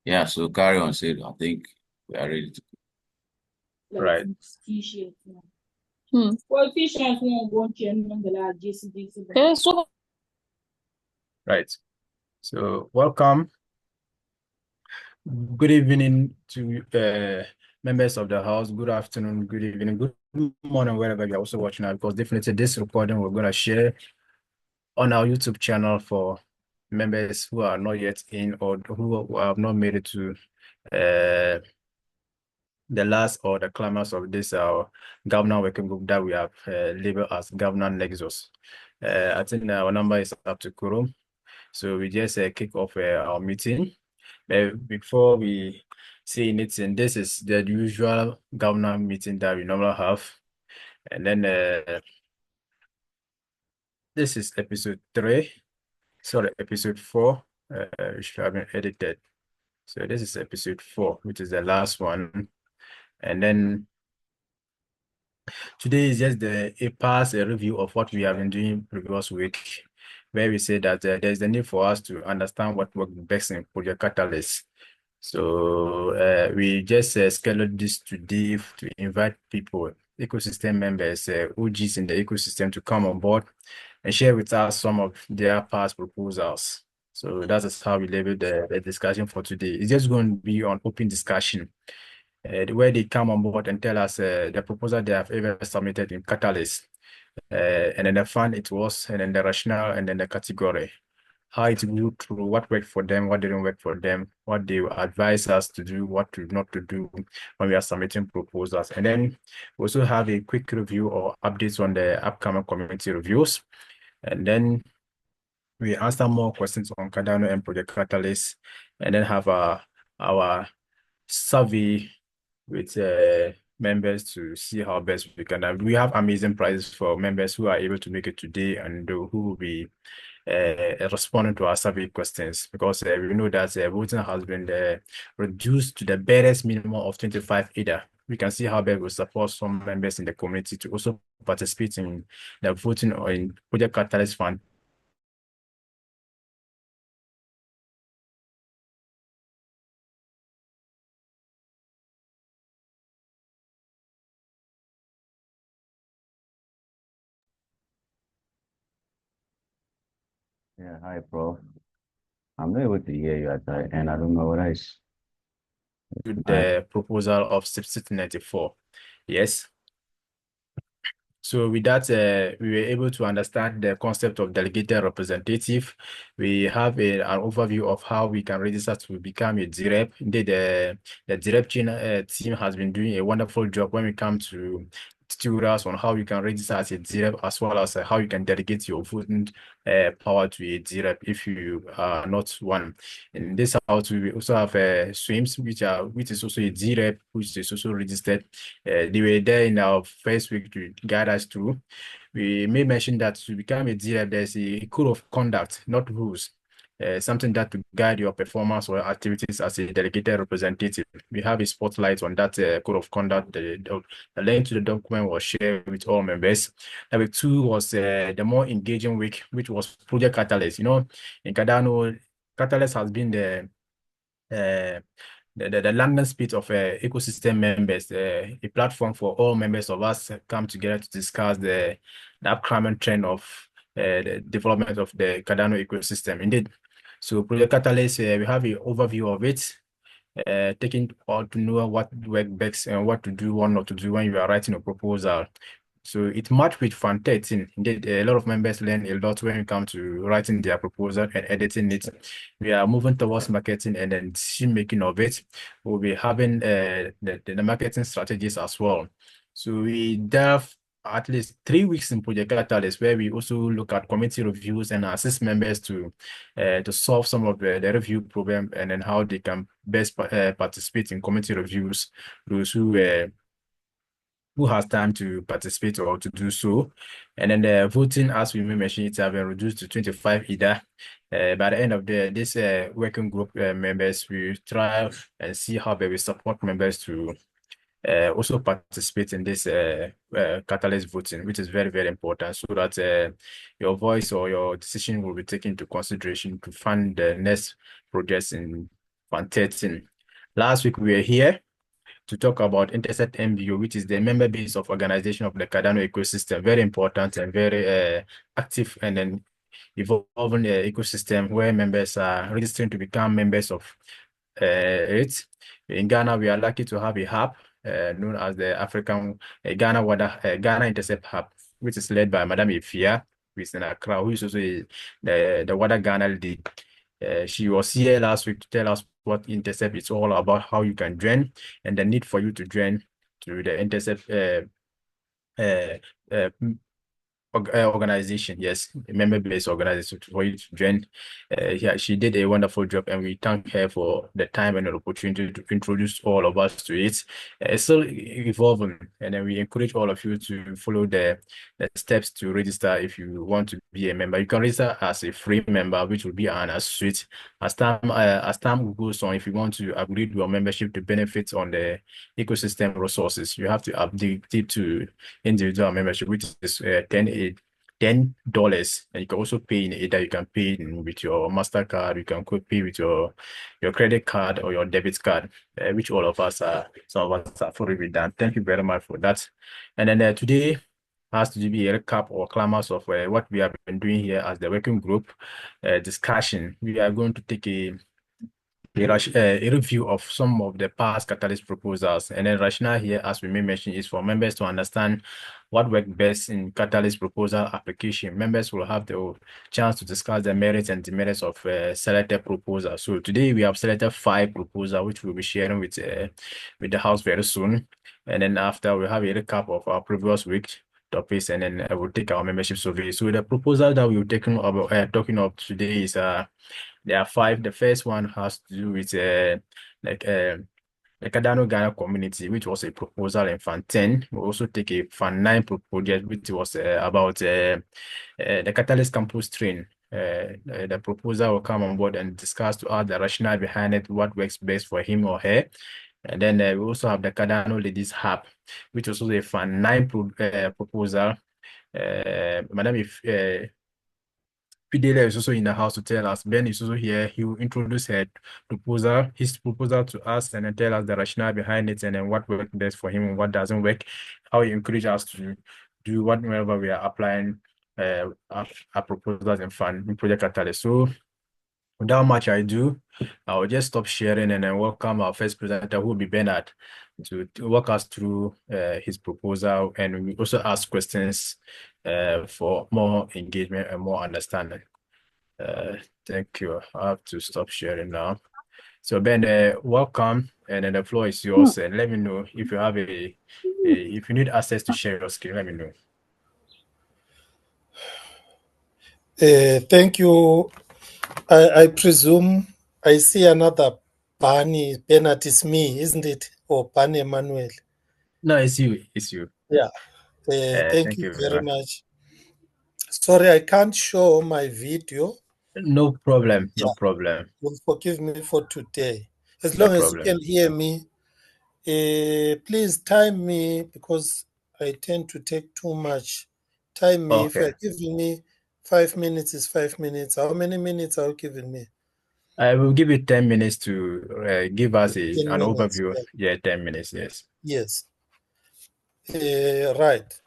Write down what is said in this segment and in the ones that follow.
Yeah, so carry on, Sid. I think we are ready to. Right. T-shirt. Hmm. Well, t-shirt won't change the large JCDC. So Right. So welcome. Good evening to members of the house. Good afternoon, good evening, good morning, wherever you're also watching now, because definitely this recording we're going to share on our YouTube channel for members who are not yet in or who have not made it to uh, the last or the climax of this governor working group that we have labeled as Governor Nexus. I think our number is up to quorum. So we just kick off our meeting. Before we see anything, this is the usual governor meeting that we normally have. And then this is episode 3, sorry, episode 4, which have been edited. So this is episode 4, which is the last one. And then today is just a past a review of what we have been doing previous week, where we say that there's a need for us to understand what works best in Project Catalyst. So we just scheduled this today to invite people, ecosystem members, OGs in the ecosystem to come on board and share with us some of their past proposals. So that is how we label the discussion for today. It's just going to be on open discussion, where they come on board and tell us the proposal they have ever submitted in Catalyst, and then the fund it was, and then the rationale, and then the category, how it grew through, what worked for them, what didn't work for them, what they advise us to do, what to not to do when we are submitting proposals. And then we also have a quick review or updates on the upcoming community reviews. And then we answer more questions on Cardano and Project Catalyst, and then have our survey with members to see how best we can. We have amazing prizes for members who are able to make it today and who will be responding to our survey questions, because we know that voting has been reduced to the barest minimum of 25 either. We can see how best we support some members in the community to also participate in the voting or in Project Catalyst Fund. Yeah, hi, bro. I'm not able to hear you at all, and I don't know what I s- To I the proposal of 1694. Yes. So with that, we were able to understand the concept of delegated representative. We have an overview of how we can register to become a DREP. Indeed, the DREP team has been doing a wonderful job when we come to tutorials on how you can register as a DREP, as well as how you can delegate your voting power to a DREP if you are not one. In this house, we also have SWIMS, which is also a DREP, which is also registered. They were there in our first week to guide us through. We may mention that to become a DREP, there's a code of conduct, not rules. Something that to guide your performance or activities as a delegated representative. We have a spotlight on that code of conduct. The link to the document was shared with all members. Week 2 was the more engaging week, which was Project Catalyst. You know, in Cardano, Catalyst has been uh, the landing speed of ecosystem members, a platform for all members of us come together to discuss the upcoming trend of the development of the Cardano ecosystem. Indeed, so Project Catalyst, we have an overview of it, taking all to know what works best and what to do, what not to do when you are writing a proposal. So it matched with Fan 13. Indeed, a lot of members learn a lot when it comes to writing their proposal and editing it. We are moving towards marketing and then decision making of it. We'll be having the marketing strategies as well. So we delve at least 3 weeks in Project Catalyst, where we also look at committee reviews and assist members to solve some of the review problem, and then how they can best participate in committee reviews. Those who has time to participate or to do so. And then the voting, as we may mention, it have been reduced to 25 either. By the end of this working group members, we try and see how we support members to also participate in this catalyst voting, which is very, very important, so that your voice or your decision will be taken into consideration to fund the next projects in Fund 13. Last week we were here to talk about Intercept MBO, which is the member base of organization of the Cardano ecosystem. Very important and very active and then evolving ecosystem where members are registering to become members of it. In Ghana, we are lucky to have a hub known as the African Ghana Intercept Hub, which is led by Madame Ifia, who is in Accra, who is also the WADA Ghana lead. She was here last week to tell us what Intercept is all about, how you can join, and the need for you to join to the Intercept uh, uh, organization, yes, a member-based organization for you to join. Yeah, she did a wonderful job, and we thank her for the time and the opportunity to introduce all of us to it. It's still evolving, and then we encourage all of you to follow the steps to register if you want to be a member. You can register as a free member, which will be an associate. As time goes on, if you want to upgrade your membership to benefit on the ecosystem resources, you have to update it to individual membership, which is $10, and you can also pay in either you can pay with your MasterCard, you can pay with your credit card or your debit card, which all of us are, some of us are fully done. Thank you very much for that. And then today has to be a recap or climax of what we have been doing here as the working group discussion. We are going to take a review of some of the past catalyst proposals. And then rationale here, as we may mention, is for members to understand what worked best in catalyst proposal application. Members will have the chance to discuss the merits and demerits of selected proposals. So today we have selected 5 proposals, which we'll be sharing with the house very soon. And then after, we'll have a recap of our previous week topics, and then we'll take our membership survey. So the proposal that we're talking about today is there are 5. The first one has to do with like the Cardano Ghana community, which was a proposal in Fund 10. We also take a Fund 9 project, which was about the Catalyst Campus train. The proposal will come on board and discuss to us the rationale behind it, what works best for him or her. And then we also have the Cardano Ladies Hub, which was also a Fund 9 proposal. Madam, if Fidela is also in the house to tell us. Ben is also here. He will introduce his proposal to us, and then tell us the rationale behind it, and then what works best for him and what doesn't work. How he encourage us to do whatever we are applying our proposals in Project Catalyst. So without much ado, I will just stop sharing and then welcome our first presenter, who will be Bernard, to walk us through his proposal, and we also ask questions for more engagement and more understanding. Thank you. I have to stop sharing now. So Ben, welcome, and then the floor is yours. And let me know if you have if you need access to share your screen. Let me know. Thank you. I presume I see another Barney. Bernard is me, isn't it? Or Barney Emmanuel. No, it's you. It's you. Yeah. Thank you very much. Sorry, I can't show my video. No problem. No problem. You'll forgive me for today. As No long as you problem. can hear me, please time me, because I tend to take too much. Time me. If Okay. you're giving me 5 minutes, is 5 minutes. How many minutes are you giving me? I will give you 10 minutes to give us 10 an minutes, overview. yeah. Yeah, 10 minutes, yes. Yes. Right.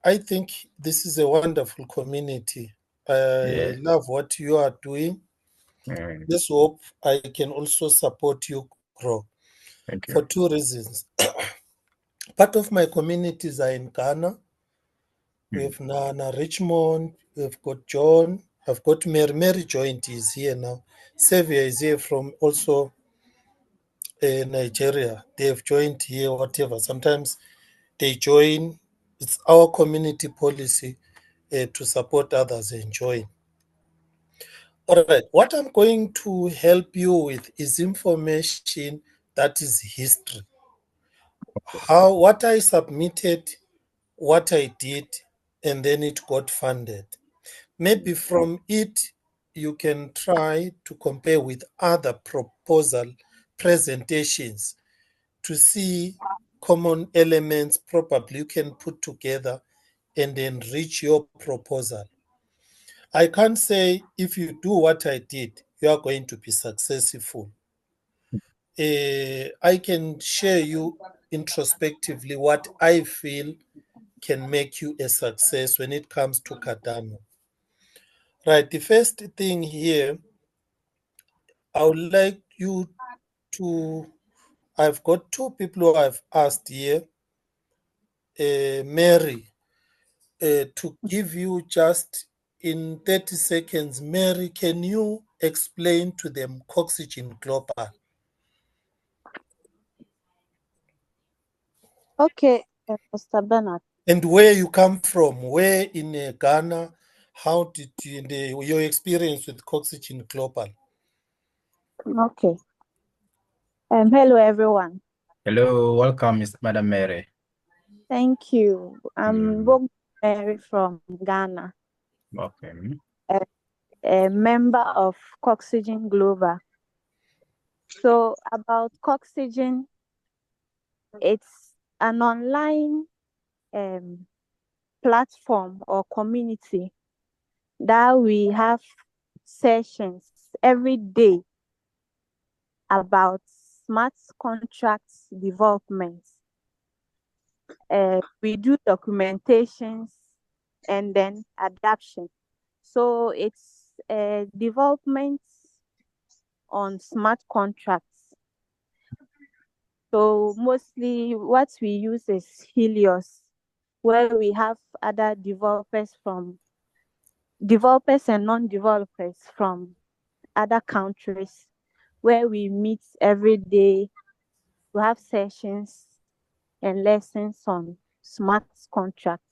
I think this is a wonderful community. I love what you are doing. Let's hope I can also support you grow. Thank you. For 2 reasons. Part of my communities are in Ghana. We have Nana Richmond, we've got John, I've got Mary. Mary joined is here now. Xavier is here from also Nigeria. They have joined here, whatever. Sometimes they join. It's our community policy to support others and join. All right, what I'm going to help you with is information that is history. What I submitted, what I did, and then it got funded. Maybe from it, you can try to compare with other proposal presentations to see common elements probably you can put together and enrich your proposal. I can't say if you do what I did, you are going to be successful. I can share you introspectively what I feel can make you a success when it comes to Cardano. Right, the first thing here, I would like you to, I've got two people who I've asked here, Mary, to give you just in 30 seconds. Mary, can you explain to them Coxygen Global? Okay, Mr. Bernard. And where you come from, where in Ghana, how did you, your experience with Coxygen Global? Okay. Hello, everyone. Hello, welcome, Madam Mary. Thank you. I'm Bog Mary from Ghana, Okay. a member of Coxygen Global. So about Coxygen, it's an online platform or community that we have sessions every day about smart contracts development. We do documentations and then adaption. So it's development on smart contracts. So mostly what we use is Helios, where we have other developers and non-developers from other countries, where we meet every day to have sessions and lessons on smart contracts.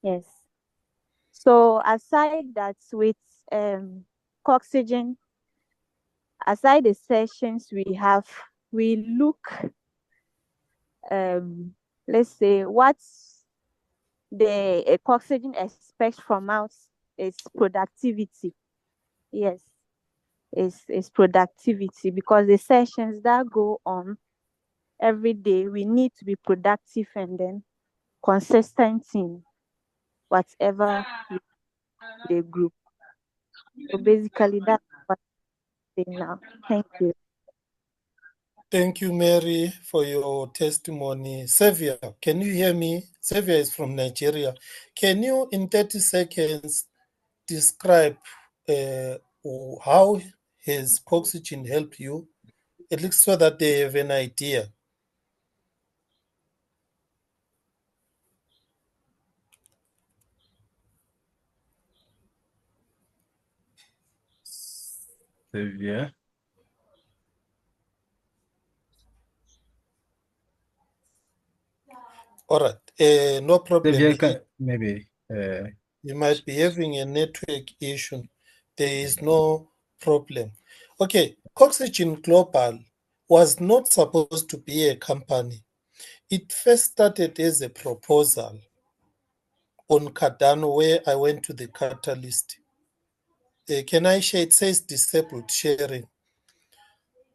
Yes. So aside that, with Coxygen, aside the sessions we have, we look, let's say, what the Coxygen expects from us is productivity. Yes, is productivity, because the sessions that go on every day, we need to be productive and then consistent in whatever the group. So basically, that's what I'm saying now. Thank you. Thank you, Mary, for your testimony. Xavier, can you hear me? Xavier is from Nigeria. Can you, in 30 seconds, describe how has Coxygen helped you, at least so that they have an idea? Sylvia. All right, no problem. Sylvia, maybe. You might be having a network issue. There is no problem. Okay, Coxygen Global was not supposed to be a company. It first started as a proposal on Cardano, where I went to the catalyst. Can I share? It says disabled sharing.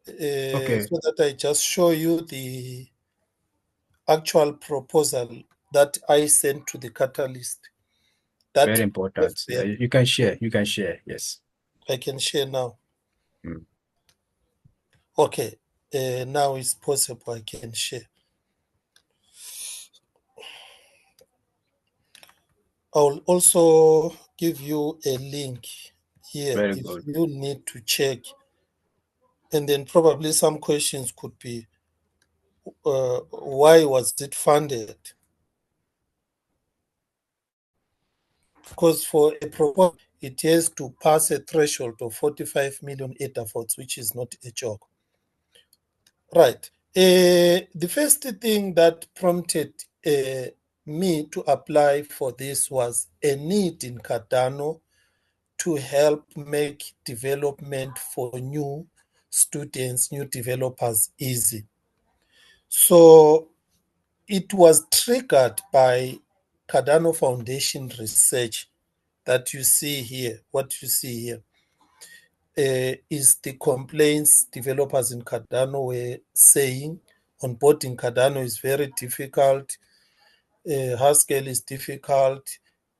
Okay. So that I just show you the actual proposal that I sent to the catalyst. That Very important. You can share. You can share. Yes. I can share now. Okay, now it's possible I can share. I'll also give you a link here Very if good. you need to check. And then probably some questions could be, why was it funded? Because for a proposal, it has to pass a threshold of 45 million ETH, which is not a joke. Right. The first thing that prompted me to apply for this was a need in Cardano to help make development for new students, new developers easy. So it was triggered by Cardano Foundation research that you see here. What you see here is the complaints developers in Cardano were saying. Onboarding Cardano is very difficult. Haskell is difficult.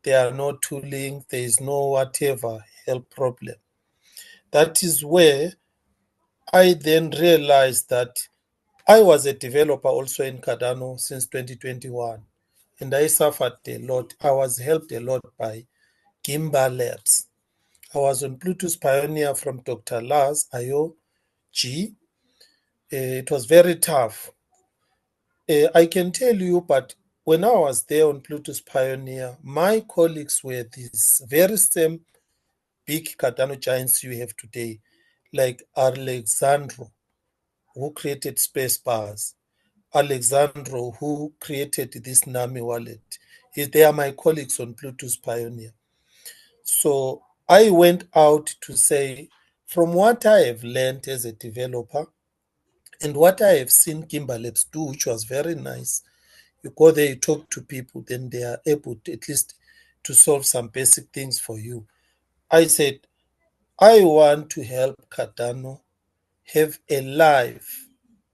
There are no tooling. There is no whatever help problem. That is where I then realized that I was a developer also in Cardano since 2021, and I suffered a lot. I was helped a lot by Gimba Labs. I was on Bluetooth Pioneer from Dr. Lars Ayo G. It was very tough. I can tell you, but when I was there on Bluetooth Pioneer, my colleagues were these very same big Cardano giants you have today, like Alexandro, who created Space Bars, Alexandro, who created this NAMI wallet. They are my colleagues on Bluetooth Pioneer. So I went out to say, from what I have learned as a developer and what I have seen Kimber Labs do, which was very nice, you go there, you talk to people, then they are able to at least to solve some basic things for you. I said, I want to help Cardano have a live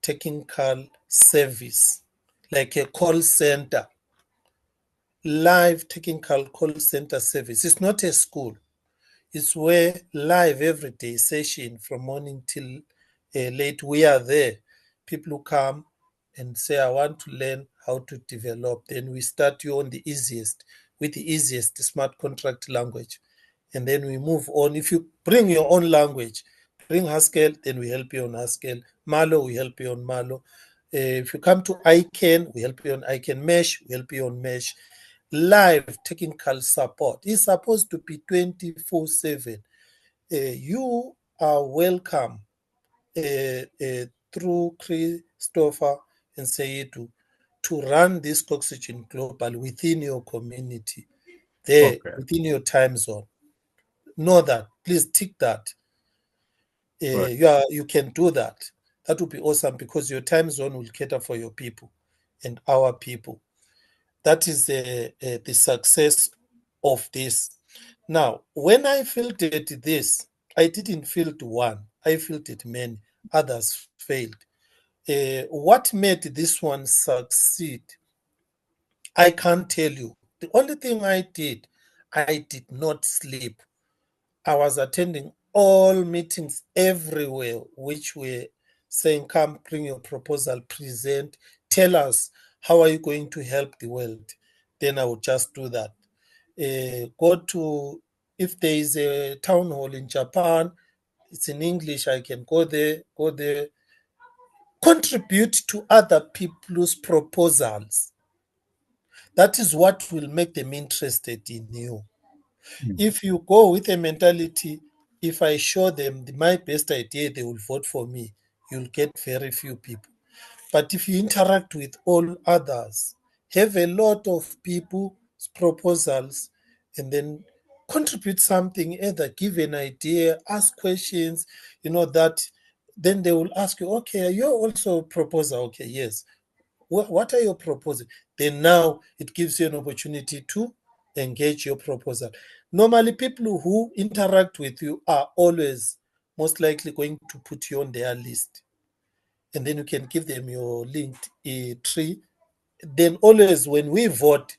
technical service, like a call center, live technical call center service. It's not a school. It's where live every day session from morning till late. We are there. People who come and say, I want to learn how to develop. Then we start you on the easiest, with the easiest smart contract language. And then we move on. If you bring your own language, bring Haskell, then we help you on Haskell. Malo, we help you on Malo. If you come to ICANN, we help you on ICANN. Mesh, we help you on Mesh. Live technical support is supposed to be 24/7. You are welcome through Christopher and Seidu to run this Oxygen Global within your community, there Okay. within your time zone. Know that. Please tick that. Right. You can do that. That would be awesome because your time zone will cater for your people and our people. That is the success of this. Now, when I filtered this, I didn't filter one. I filtered many. Others failed. What made this one succeed? I can't tell you. The only thing I did not sleep. I was attending all meetings everywhere, which were saying, come bring your proposal, present, tell us how are you going to help the world. Then I would just do that. Go to, if there is a town hall in Japan, it's in English, I can go there, contribute to other people's proposals. That is what will make them interested in you. If you go with a mentality, if I show them my best idea, they will vote for me, you'll get very few people. But if you interact with all others, have a lot of people's proposals, and then contribute something, either give an idea, ask questions, that then they will ask you, okay, are you also a proposer? Okay, yes. What are you proposing? Then now it gives you an opportunity to engage your proposal. Normally, people who interact with you are always most likely going to put you on their list. And then you can give them your linked tree. Then always when we vote,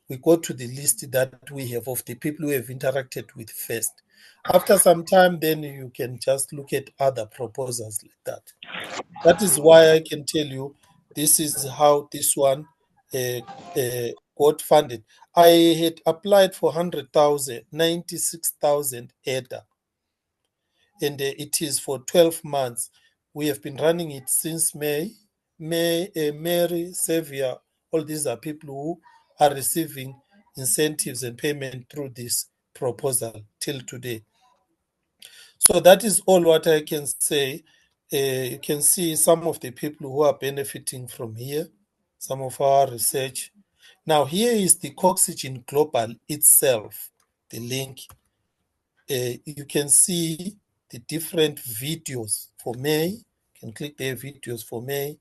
we go to the list that we have of the people who have interacted with first. After some time, then you can just look at other proposals like that. That is why I can tell you this is how this one uh, got funded. I had applied for 100,000, 96,000 ADA, and it is for 12 months. We have been running it since May. Mary, Xavier, all these are people who are receiving incentives and payment through this proposal till today. So that is all what I can say. You can see some of the people who are benefiting from here, some of our research. Now, here is the Coxygen Global itself, the link. You can see the different videos for May. You can click their videos for May.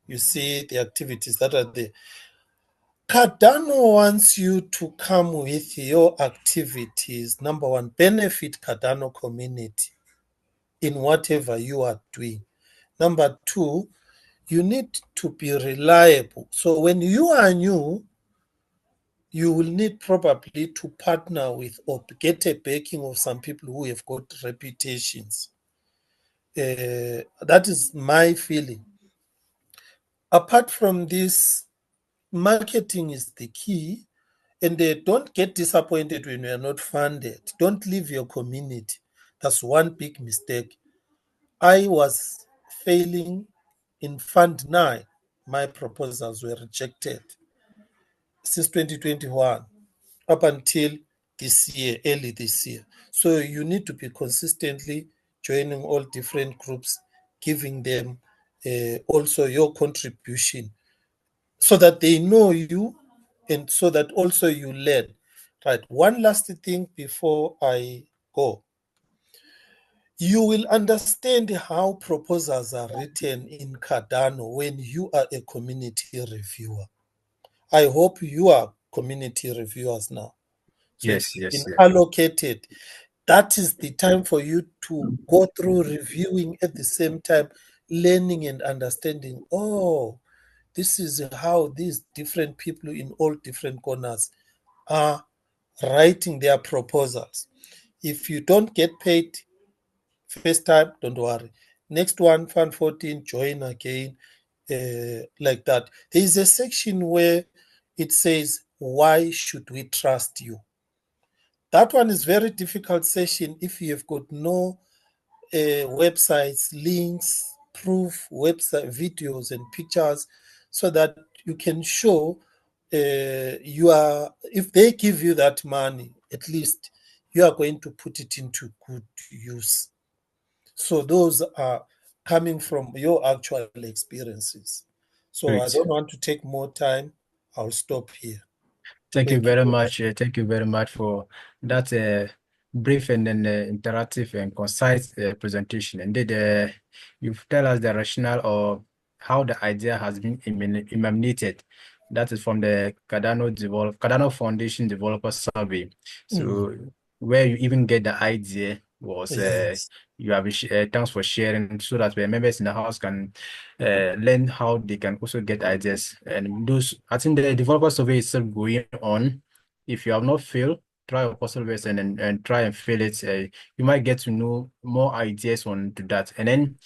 You see the activities that are there. Cardano wants you to come with your activities. Number one, benefit Cardano community in whatever you are doing. Number two, you need to be reliable. So when you are new, you will need probably to partner with or get a backing of some people who have got reputations. That is my feeling. Apart from this, marketing is the key, and don't get disappointed when you are not funded. Don't leave your community. That's one big mistake. I was failing in Fund 9. My proposals were rejected since 2021 up until this year, early this year. So you need to be consistently joining all different groups, giving them also your contribution so that they know you and so that also you learn. Right. One last thing before I go. You will understand how proposals are written in Cardano when you are a community reviewer. I hope you are community reviewers now. So if Yes, you've yes, been yes. allocated, that is the time for you to go through reviewing at the same time, learning and understanding. Oh, this is how these different people in all different corners are writing their proposals. If you don't get paid first time, don't worry. Next one, Fund 14, join again, like that. There is a section where it says, why should we trust you? That one is very difficult session if you have got no websites, links, proof, website videos and pictures, so that you can show you are, if they give you that money, at least you are going to put it into good use. So those are coming from your actual experiences. So I Great. don't want to take more time. I'll stop here. Thank you Thank you. very much. Thank you very much for that brief and then interactive and concise presentation. Indeed, you've tell us the rationale of how the idea has been emanated. That is from the Cardano Foundation Developer Survey. So where you even get the idea was Yes. you have thanks for sharing so that the members in the house can learn how they can also get ideas. And those, I think the developer survey is still going on. If you have not failed, try your possible best and try and fail it. You might get to know more ideas on to that. And then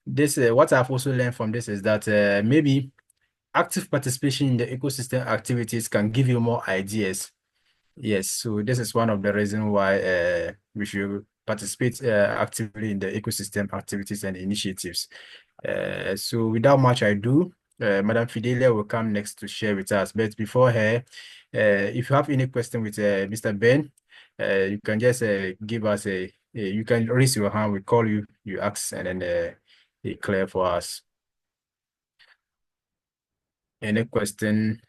this, what I've also learned from this is that maybe active participation in the ecosystem activities can give you more ideas. Yes, so this is one of the reasons why we should participate actively in the ecosystem activities and initiatives. So without much ado, Madam Fidelia will come next to share with us. But before her, if you have any question with Mr. Ben, you can just give us you can raise your hand, we call you, you ask, and then he clear for us. Any question?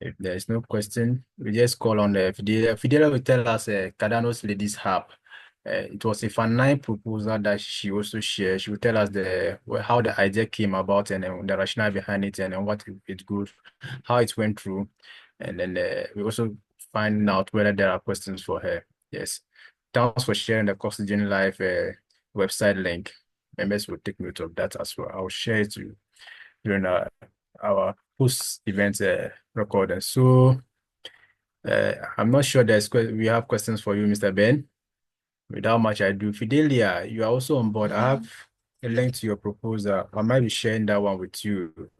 If there is no question, we just call on the Fidelia. Fidelia will tell us Cardano's Ladies Hub. It was a Fan9 proposal that she also shared. She will tell us how the idea came about and the rationale behind it and what it good, how it went through. And then we also find out whether there are questions for her. Yes. Thanks for sharing the Costigen Live website link. Members will take note of that as well. I'll share it during our post-event recording. So I'm not sure we have questions for you, Mr. Ben. Without much ado, Fidelia, you are also on board. I have a link to your proposal. I might be sharing that one with you.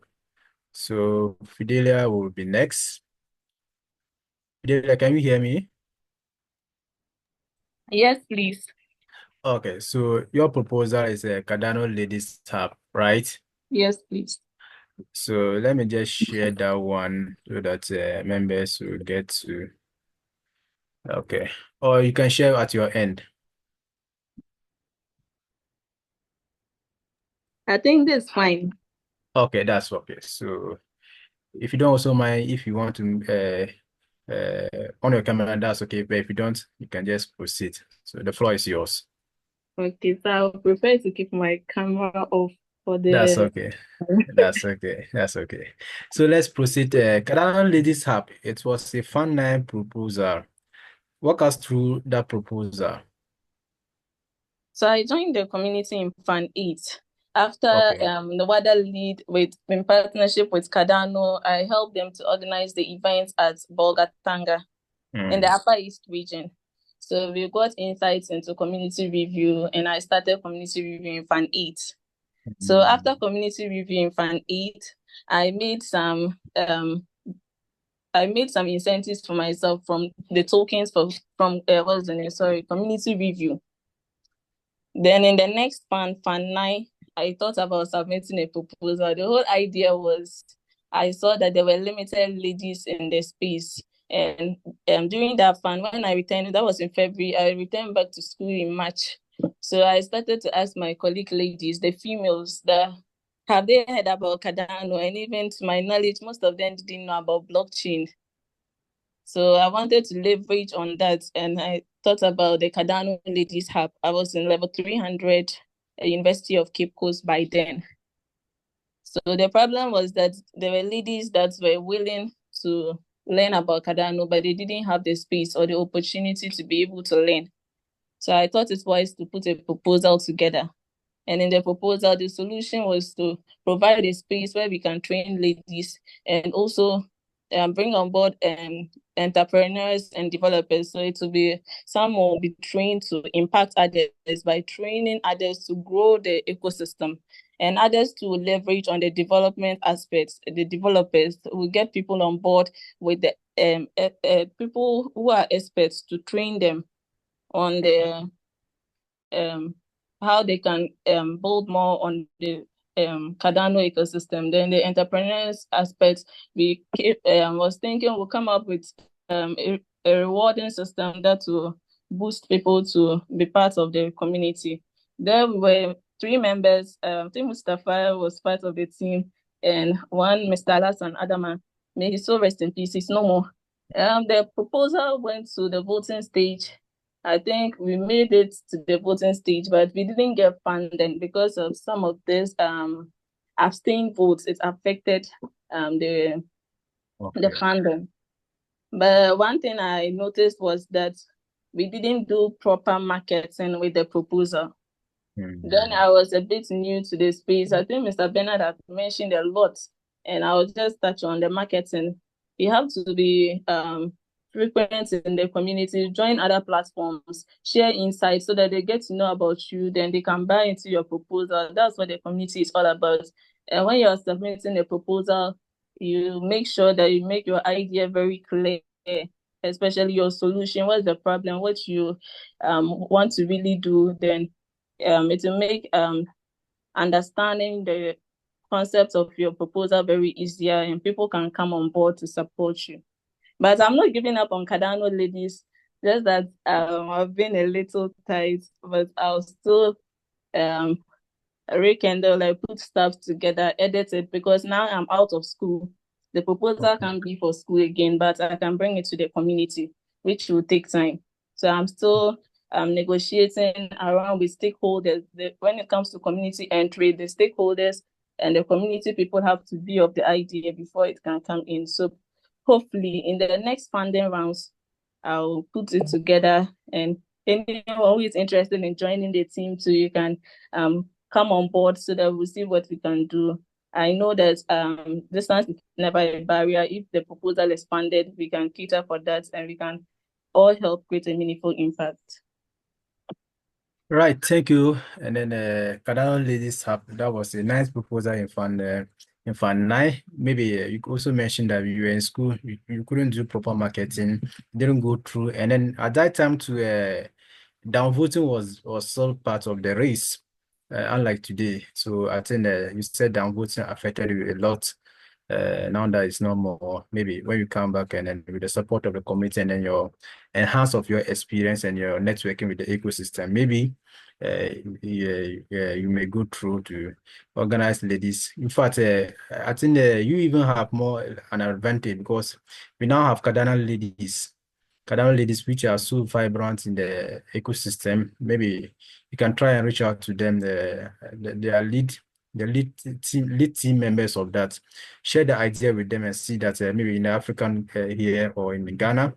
So Fidelia will be next. Fidelia, can you hear me? Yes, please. Okay, so your proposal is a Cardano Ladies Hub, right? Yes, please. So let me just share that one so that members will get to. Okay, or you can share at your end. I think that's fine. Okay, that's okay. So if you don't also mind, if you want to on your camera, that's okay. But if you don't, you can just proceed. So the floor is yours. Okay, so I'll prefer to keep my camera off for That's the. okay. That's okay. That's okay. So let's proceed. Cardano Ladies Hub. It was a fun name proposal. Walk us through that proposal. So I joined the community in Fan 8. After Okay. the WADA lead in partnership with Cardano, I helped them to organize the event at Bolgatanga in the Upper East region. So we got insights into community review, and I started community review in Fan 8. So after community review in Fan 8, I made some incentives for myself from the tokens from what's the name? Sorry, community review. Then in the next Fan 9, I thought about submitting a proposal. The whole idea was I saw that there were limited ladies in the space. And during that Fan, when I returned, that was in February, I returned back to school in March. So I started to ask my colleague ladies, the females, that have they heard about Cardano? And even to my knowledge, most of them didn't know about blockchain. So I wanted to leverage on that, and I thought about the Cardano Ladies Hub. I was in level 300 at University of Cape Coast by then. So the problem was that there were ladies that were willing to learn about Cardano, but they didn't have the space or the opportunity to be able to learn. So I thought it wise to put a proposal together. And in the proposal, the solution was to provide a space where we can train ladies and also bring on board entrepreneurs and developers. So it will be some will be trained to impact others by training others to grow the ecosystem, and others to leverage on the development aspects. The developers will get people on board with the people who are experts to train them on the how they can build more on the Cardano ecosystem. Then the entrepreneurs aspect, we was thinking we'll come up with a rewarding system that will boost people to be part of the community. There were 3 members. I think Mustafa was part of the team, and one Mr. Alasan Adama. May he so rest in peace. He's no more. The proposal went to the voting stage. I think we made it to the voting stage, but we didn't get funding because of some of this abstain votes. It affected the funding. But one thing I noticed was that we didn't do proper marketing with the proposal. Then I was a bit new to the space. I think Mr. Bernard had mentioned a lot, and I will just touch on the marketing. You have to be frequent in the community, join other platforms, share insights so that they get to know about you, then they can buy into your proposal. That's what the community is all about. And when you're submitting a proposal, you make sure that you make your idea very clear, especially your solution, what's the problem, what you want to really do. Then it will make understanding the concept of your proposal very easier, and people can come on board to support you. But I'm not giving up on Cardano ladies, just that I've been a little tight, but I'll still rekindle, like put stuff together, edit it, because now I'm out of school. The proposal can be for school again, but I can bring it to the community, which will take time. So I'm still negotiating around with stakeholders. When it comes to community entry, the stakeholders and the community people have to be of the idea before it can come in. So hopefully in the next funding rounds, I'll put it together, and anyone who is interested in joining the team too, you can come on board so that we'll see what we can do. I know that distance is never a barrier. If the proposal is funded, we can cater for that, and we can all help create a meaningful impact. Right, thank you. And then Cardano Ladies Hub, that was a nice proposal in Fund 9. Maybe you could also mentioned that you were in school, you couldn't do proper marketing, didn't go through. And then at that time to downvoting was still part of the race, unlike today. So I think you said downvoting affected you a lot. Now that it's no more, maybe when you come back and then with the support of the community and then your enhance of your experience and your networking with the ecosystem, maybe you may go through to organize ladies. In fact, I think you even have more an advantage because we now have Cardano ladies which are so vibrant in the ecosystem. Maybe you can try and reach out to them, their lead team members of that. Share the idea with them and see that maybe in the African here or in Ghana,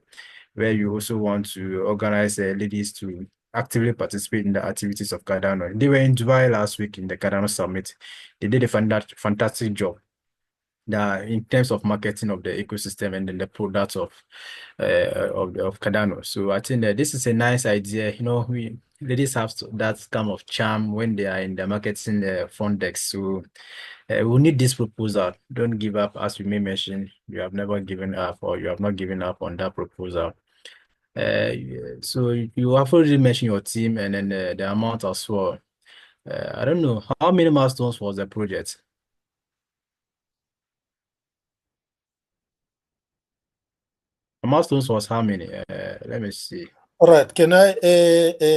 where you also want to organize ladies to actively participate in the activities of Cardano. They were in Dubai last week in the Cardano Summit. They did a fantastic job. in terms of marketing of the ecosystem and then the products of Cardano. So I think that this is a nice idea. We ladies have that kind of charm when they are in the marketing front desk. So we need this proposal. Don't give up, as you may mention. You have never given up, or you have not given up on that proposal. So you have already mentioned your team and then the amount as well. I don't know how many milestones was the project. The milestones was how many? Let me see. All right, can I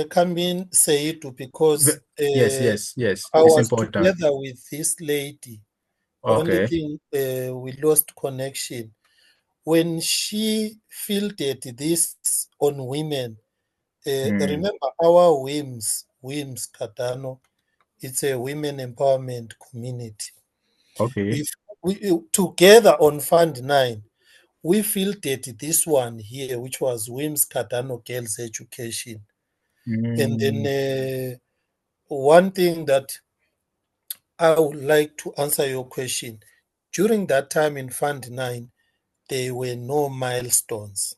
come in, say it, because Yes. I It's was important. together with this lady. Only Okay. thing, we lost connection. When she fielded this on women, remember our WIMS Cardano, it's a women empowerment community. Okay. We together on Fund 9, we fielded this one here, which was WIMS Cardano Girls Education. And then one thing that I would like to answer your question. During that time in Fund 9, there were no milestones.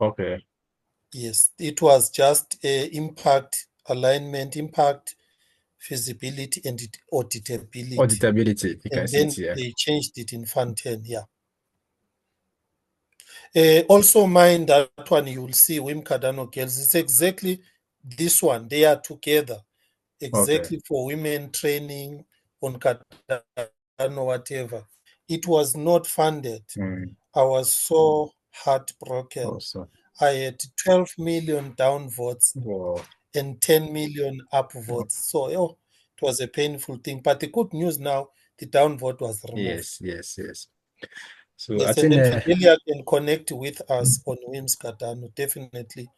Okay. Yes, it was just impact, alignment, impact, feasibility, and auditability. Auditability, you can And see it then here. they changed it in Fund 10, yeah. Also mind that one you will see, Wim Cardano Girls, it's exactly this one. They are together Okay. exactly for women training on Cardano, whatever. It was not funded. I was so heartbroken. Also. I had 12 million downvotes Wow. and 10 million upvotes. So it was a painful thing. But the good news now, the downvote was removed. Yes. So I Yes, and think then Fidelia can connect with us on WIMS Cardano. Definitely.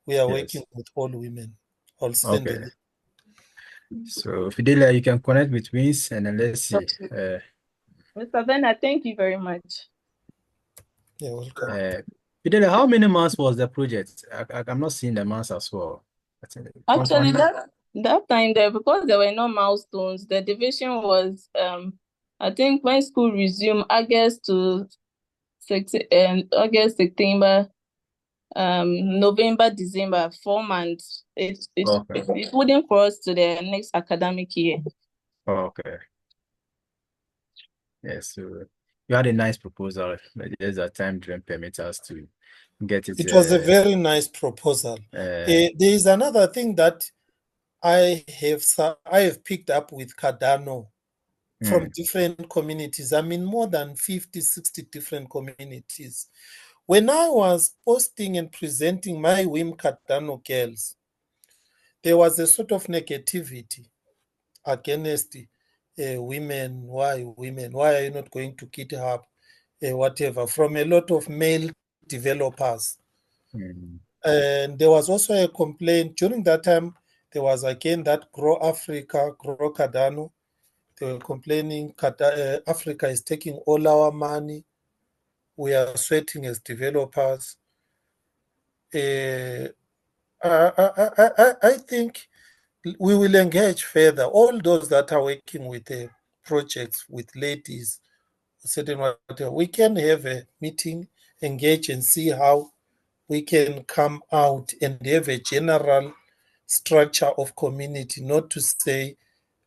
We are working yes. with all women. I'll send a Okay. link. So Fidelia, you can connect with Wins and then let's see. Mr. Bernard, thank you very much. You're welcome. Fidelia, how many months was the project? I'm not seeing the months as well. I think Actually, from that time there, because there were no milestones, the division was I think when school resumed August, September, November, December, 4 months. okay. It wouldn't cross to the next academic year. Okay. Yes. So you had a nice proposal, but there's a time during permit us to get it. It was a very nice proposal. There is another thing that I have picked up with Cardano from different communities. I mean, more than 50, 60 different communities. When I was posting and presenting my WIM Cardano girls, there was a sort of negativity against women. Why women? Why are you not going to GitHub? Whatever, from a lot of male developers. And there was also a complaint during that time. There was again that Grow Africa, Grow Cardano. They were complaining Africa is taking all our money. We are sweating as developers. I think we will engage further. All those that are working with the projects with ladies, certain whatever, we can have a meeting, engage, and see how we can come out and have a general structure of community, not to say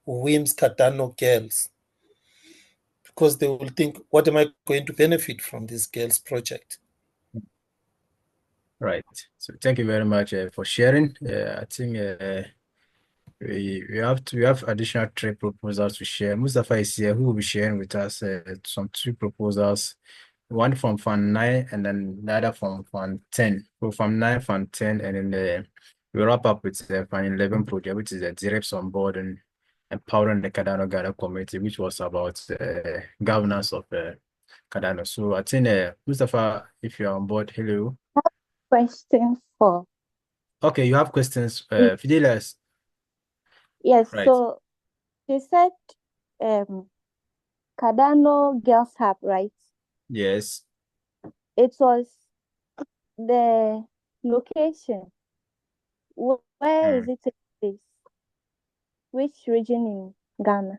WIMS Cardano girls, because they will think, what am I going to benefit from this girls project? Right. So thank you very much for sharing. I think we have additional three proposals to share. Mustafa is here, who will be sharing with us some two proposals, one from Fund 9 and then the other from Fund 10. So from 9, Fund 10, and then we wrap up with the Fund 11 project, which is the direct on board and empowering the Cardano Gather community, which was about governance of Cardano. So I think Mustafa, if you're on board, hello. Question 4. Okay, you have questions, Fidelis. Yes, Right. so she said Cardano Girls Hub, right? Yes. It was the location. Where is it taking place? Which region in Ghana?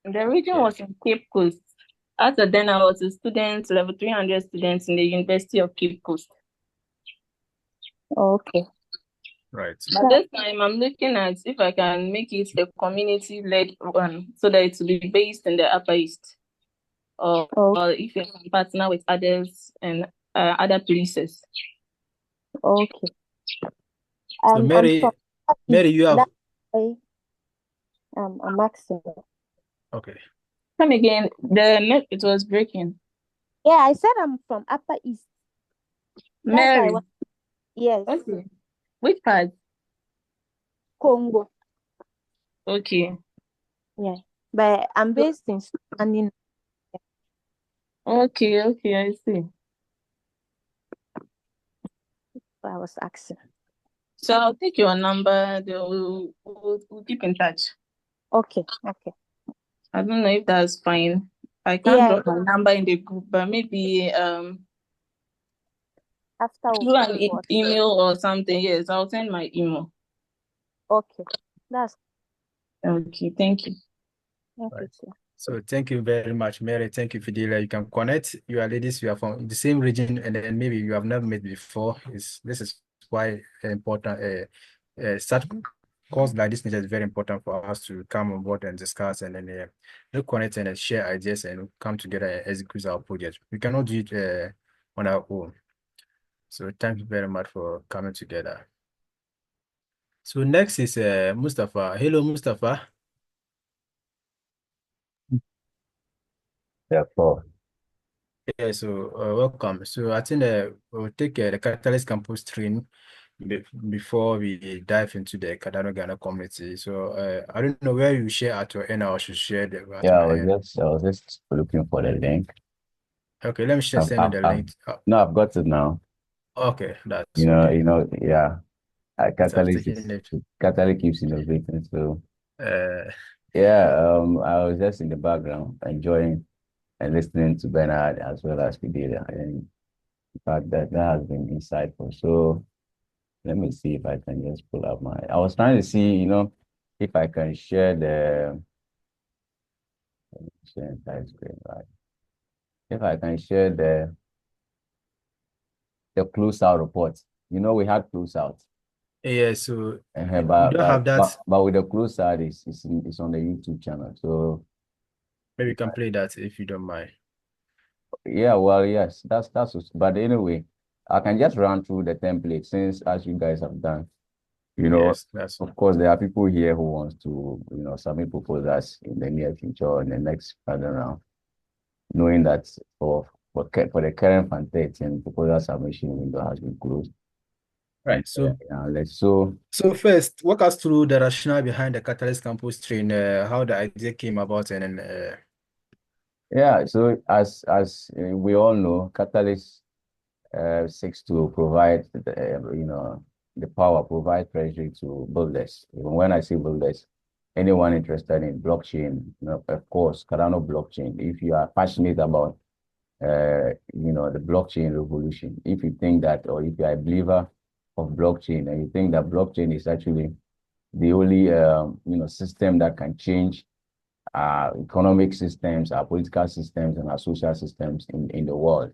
The region Yeah. was in Cape Coast. After then, I was a student, level 300 student in the University of Cape Coast. Okay. Right. But this time, I'm looking at if I can make it a community-led one so that it will be based in the Upper East, or if you can partner with others and other places. Okay. So I'm Mary, from Mary, you have that's why I'm asking. okay. Come again. The net it was breaking. Yeah, I said I'm from Upper East. That's why I Mary. want. Yes, Okay. Which part? Congo. Okay. Yeah, but I'm based in Sudan. Okay. Okay. I see. I was asking. So I'll take your number. We'll keep in touch. Okay. Okay. I don't know if that's fine. I can't Yeah, drop my number in the group, but maybe after we through an finish work. email or something. Yes, I'll send my email. Okay. That's Okay, thank you. thank you Right. too. So thank you very much, Mary. Thank you, Fidelia. You can connect. You are ladies. You are from the same region, and then maybe you have never met before. This is why important. Such calls like this nature is very important for us to come on board and discuss, and then connect and share ideas and come together and execute our project. We cannot do it on our own. So thank you very much for coming together. So next is Mustafa. Hello, Mustafa. Therefore, Yeah, so welcome. So I think we'll take the Catalyst Campus train before we dive into the Cardano Ghana community. So I don't know where you share at your end, or I should share at yeah, my end. I was just looking for the link. Okay, let me share send you the link. No, I've got it now. Okay, that's okay. Yeah. It has taken it. Catalyst keeps innovating. So Uh, yeah, I was just in the background enjoying and listening to Bernard as well as Fidelia. And in fact, that has been insightful. So let me see if I can just pull up I was trying to see, if I can share share entire screen, right? If I can share the closeout report. We had closeout. yeah, so you But don't have that. with the closeout, it's on the YouTube channel. So Maybe you can play that if you don't mind. yeah, well, yes, but anyway, I can just run through the template since as you guys have done. Yes, that's Of course, there are people here who wants to, submit proposals in the near future or in the next, I don't know, knowing that for the current Fan 13 proposal submission window has been closed. And right. So so first, walk us through the rationale behind the Catalyst Campus train, how the idea came about, and then yeah, so as we all know, Catalyst seeks to provide the power, provide treasury to builders. Even when I say builders, anyone interested in blockchain, of course, Cardano blockchain. If you are passionate about the blockchain revolution, if you think that, or if you are a believer of blockchain and you think that blockchain is actually the only system that can change our economic systems, our political systems, and our social systems in the world.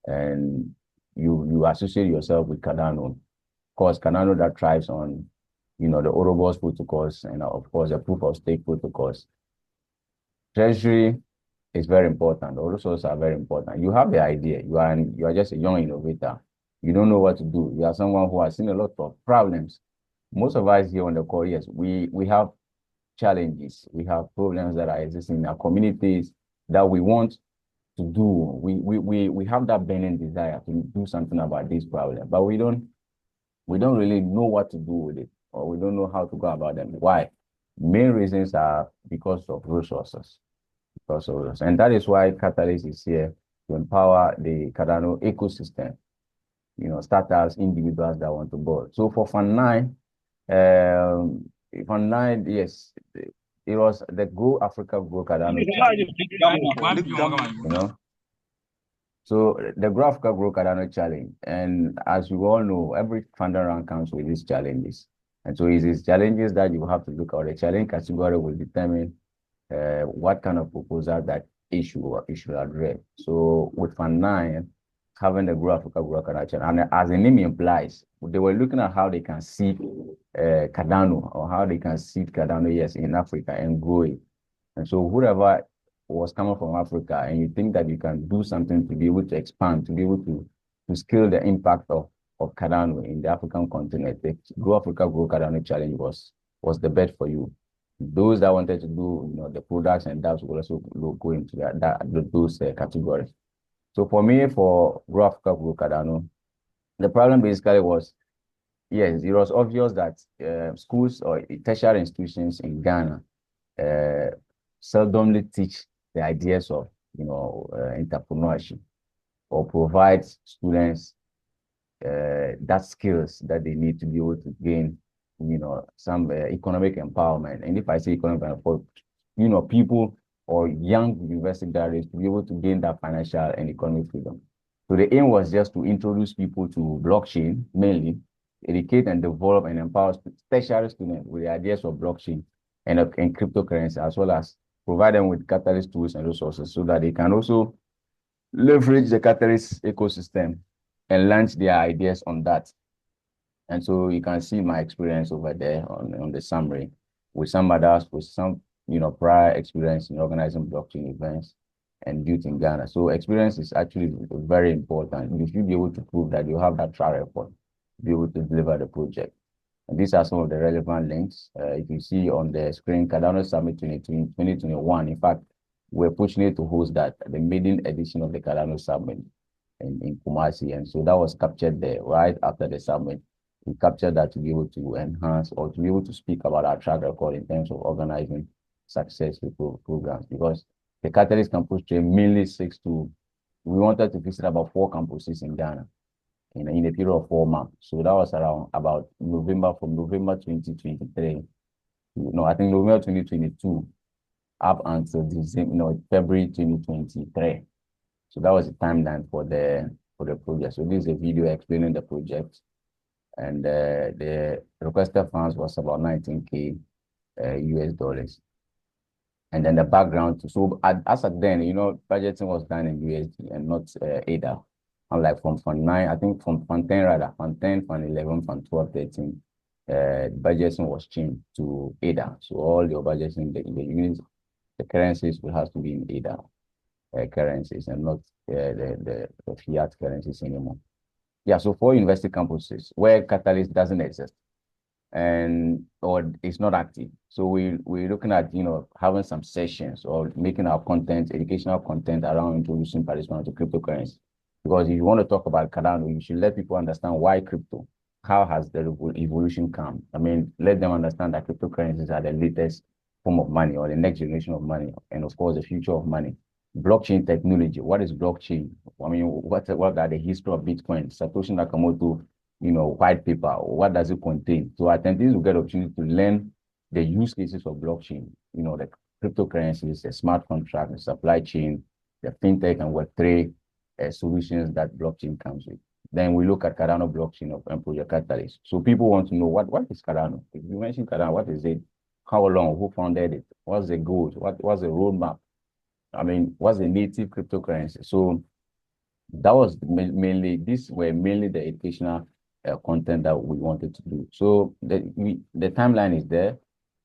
And you associate yourself with Cardano. Of course, Cardano that thrives on, the Ouroboros protocols and of course the proof of stake protocols. Treasury is very important. All those are very important. You have the idea. You are just a young innovator. You don't know what to do. You are someone who has seen a lot of problems. Most of us here on the call, yes, we have challenges. We have problems that are existing in our communities that we want to do. We have that burning desire to do something about this problem, but we don't really know what to do with it, or we don't know how to go about them. Why? Main reasons are because of resources. And that is why Catalyst is here to empower the Cardano ecosystem, startups, individuals that want to board. So for Fund 9, Fund 9, yes, it was the Go Africa Go Cardano, So the Go Africa Go Cardano challenge. And as you all know, every funder round comes with these challenges. And so it's these challenges that you have to look at. The challenge category will determine what kind of proposal that issue you should address. So with Fund 9, having the Grow Africa, Grow Canada, and as the name implies, they were looking at how they can seed Cardano, or how they can seed Cardano, yes, in Africa and grow it. And so whoever was coming from Africa and you think that you can do something to be able to expand, to be able to scale the impact of Cardano in the African continent, the Grow Africa, Grow Cardano challenge was the bet for you. Those that wanted to do, the products and dApps will also go into those categories. So for me, for Grow Africa, Grow Cardano, the problem basically was, yes, it was obvious that schools or tertiary institutions in Ghana seldomly teach the ideas of, entrepreneurship, or provide students that skills that they need to be able to gain, some economic empowerment. And if I say economic empowerment, people or young university graduates to be able to gain that financial and economic freedom. So the aim was just to introduce people to blockchain, mainly educate and develop and empower tertiary students with the ideas of blockchain and cryptocurrency, as well as provide them with Catalyst tools and resources so that they can also leverage the Catalyst ecosystem and launch their ideas on that. And so you can see my experience over there on the summary with some others, with some prior experience in organizing blockchain events and youth in Ghana. So experience is actually very important. You should be able to prove that you have that track record to be able to deliver the project. And these are some of the relevant links. You can see on the screen, Cardano Summit 2021. In fact, we're fortunate to host that, the maiden edition of the Cardano Summit in Kumasi. And so that was captured there right after the summit. We captured that to be able to enhance or to be able to speak about our track record in terms of organizing successful programs, because the Catalyst Campus Train mainly seeks to, we wanted to visit about 4 campuses in Ghana in a period of 4 months. So that was around about from November 2023, I think November 2022 up until December, February 2023. So that was the timeline for the project. So this is a video explaining the project, and the requested funds was about 19K US dollars. And then the background, so as at then, budgeting was done in USD and not ADA. Unlike from Fund 9, I think from Fund 10 rather, Fund 10, Fund 11, Fund 12, 13, budgeting was changed to ADA. So all your budgeting in the units, the currencies will have to be in ADA currencies and not the fiat currencies anymore. Yeah, so for university campuses where Catalyst doesn't exist, or it's not active. So we're looking at, having some sessions or making our content, educational content around introducing participants to cryptocurrency. Because if you want to talk about Cardano, you should let people understand why crypto, how has the evolution come? I mean, let them understand that cryptocurrencies are the latest form of money or the next generation of money, and of course, the future of money. Blockchain technology, what is blockchain? I mean, what are the history of Bitcoin? Satoshi Nakamoto, white paper, what does it contain? So attendees will get opportunity to learn the use cases of blockchain, the cryptocurrencies, the smart contract, the supply chain, the fintech and Web3 solutions that blockchain comes with. Then we look at Cardano blockchain and Project Catalyst. So people want to know what is Cardano? If you mention Cardano, what is it? How long? Who founded it? What's the goal? What's the roadmap? I mean, what's the native cryptocurrency? So that was mainly the educational content that we wanted to do. So the timeline is there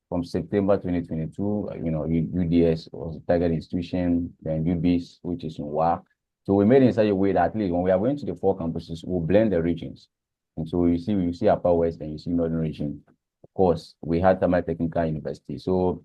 from September 2022. UDS was a target institution, then UBIS, which is in WAC. So we made it in such a way that at least when we are going to the 4 campuses, we'll blend the regions. And so you see Upper West and you see Northern region. Of course, we had Tamale Technical University. So,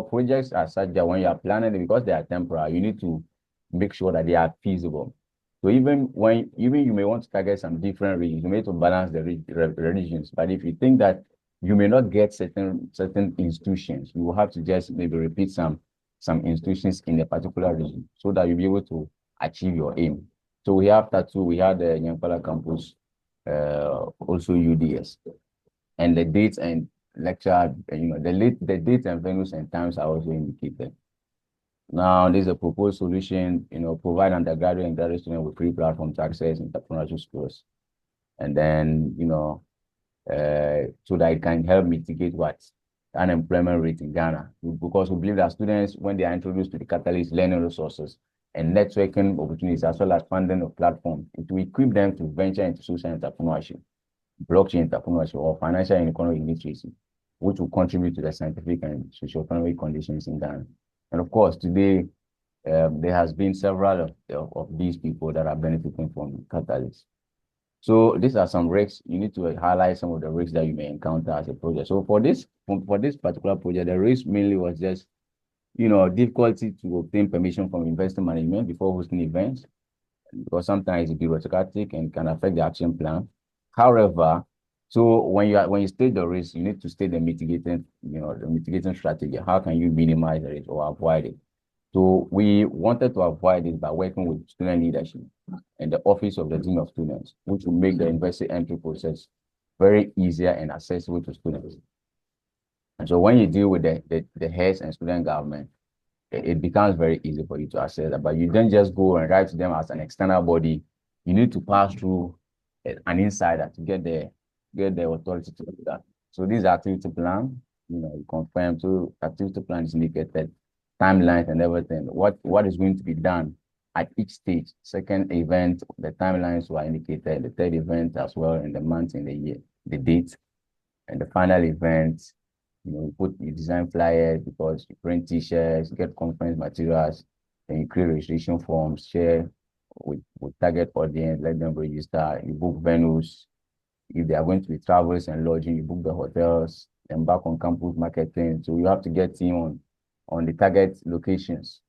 projects are such that when you are planning, because they are temporary, you need to make sure that they are feasible. So even you may want to target some different regions, you may need to balance the regions. But if you think that you may not get certain institutions, you will have to just maybe repeat some institutions in a particular region so that you'll be able to achieve your aim. So we have Tattoo, we had the Nyampala campus, also UDS. And the dates and lecture, the dates and venues and times are also indicated. Now, there's a proposed solution, provide undergraduate and graduate students with free platform to access entrepreneurship skills. And then, so that it can help mitigate what? unemployment rate in Ghana, because we believe that students, when they are introduced to the catalyst learning resources and networking opportunities, as well as funding of platforms, it will equip them to venture into social entrepreneurship, blockchain entrepreneurship, or financial and economic literacy, which will contribute to the scientific and socio-economic conditions in Ghana. And of course, today, there has been several of these people that are benefiting from Catalyst. So these are some risks. You need to highlight some of the risks that you may encounter as a project. So for this particular project, the risk mainly was just, difficulty to obtain permission from investor management before hosting events, because sometimes it's bureaucratic and can affect the action plan. However, so when you state the risk, you need to state the mitigating strategy. How can you minimize it or avoid it? So we wanted to avoid this by working with student leadership and the office of the dean of students, which will make the university entry process very easier and accessible to students. And so when you deal with the heads and student government, it becomes very easy for you to access that. But you don't just go and write to them as an external body. You need to pass through an insider to get the authority to do that. So this activity plan, you confirm. So activity plan is indicated, timelines and everything. What is going to be done at each stage. Second event, the timelines were indicated. The third event as well, in the month, in the year, the date, and the final event. You design flyers, because you print t-shirts, get conference materials, then you create registration forms, share with target audience, let them register, you book venues. If they are going to be travels and lodging, you book the hotels, embark on campus marketing. So you have to get team on the target locations,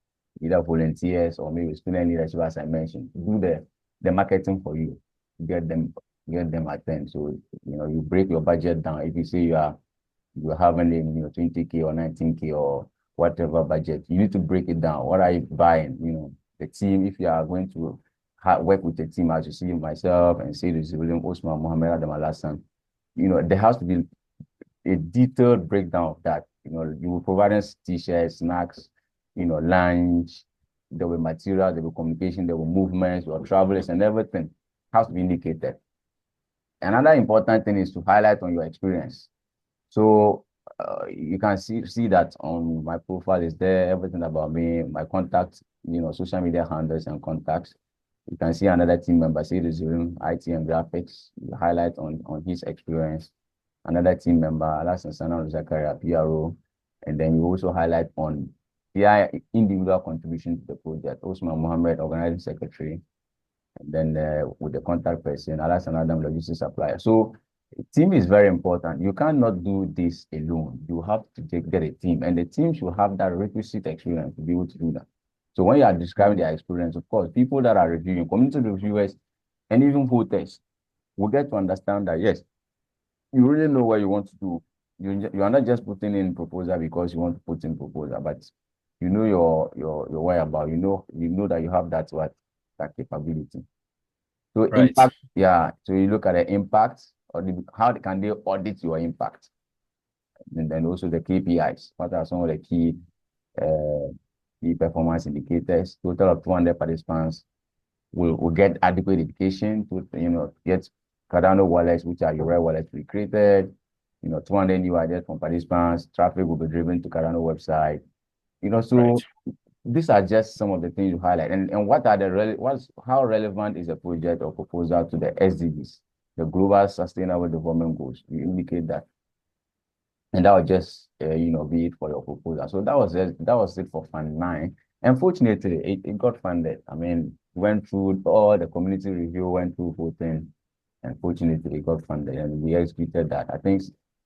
either volunteers or maybe student leadership, as I mentioned, do the marketing for you, get them attend. So you break your budget down. If you say you're having 20K or 19K or whatever budget, you need to break it down. What are you buying? The team, if you are going to work with the team, as you see myself and say this William Osman Mohammed Adam Alassan, there has to be a detailed breakdown of that. You will provide us t-shirts, snacks, lunch, there will be materials, there will be communication, there will be movements, or travelers, and everything has to be indicated. Another important thing is to highlight on your experience. So you can see that on my profile is there, everything about me, my contacts, social media handles and contacts. You can see another team member, say the Zoom, IT and graphics, you highlight on his experience. Another team member, Alasan Sana Zakaria, PRO, and then you also highlight on their individual contribution to the project. Osman Mohammed, organizing secretary, and then with the contact person, Alasan Adam, logistics supplier. So team is very important. You cannot do this alone. You have to get a team, and the team should have that requisite experience to be able to do that. So when you are describing their experience, of course, people that are reviewing, community reviewers, and even voters will get to understand that, yes, you really know what you want to do. You are not just putting in proposal because you want to put in proposal, but you know your way about. You know that you have that capability. So Right. impact, yeah. So you look at the impact, or how can they audit your impact, and then also the KPIs. What are some of the key performance indicators? Total of 200 participants will get adequate education to get Cardano wallets, which are your rare wallets, to be created. 200 new ideas from participants. Traffic will be driven to Cardano website. So. Right. These are just some of the things you highlight. And what are how relevant is a project or proposal to the SDGs, the Global Sustainable Development Goals? You indicate that. And that will just, be it for your proposal. So that was it for Fund 9. Unfortunately, it got funded. I mean, went through all the community review, went through voting. Unfortunately, it got funded, and we executed that. I think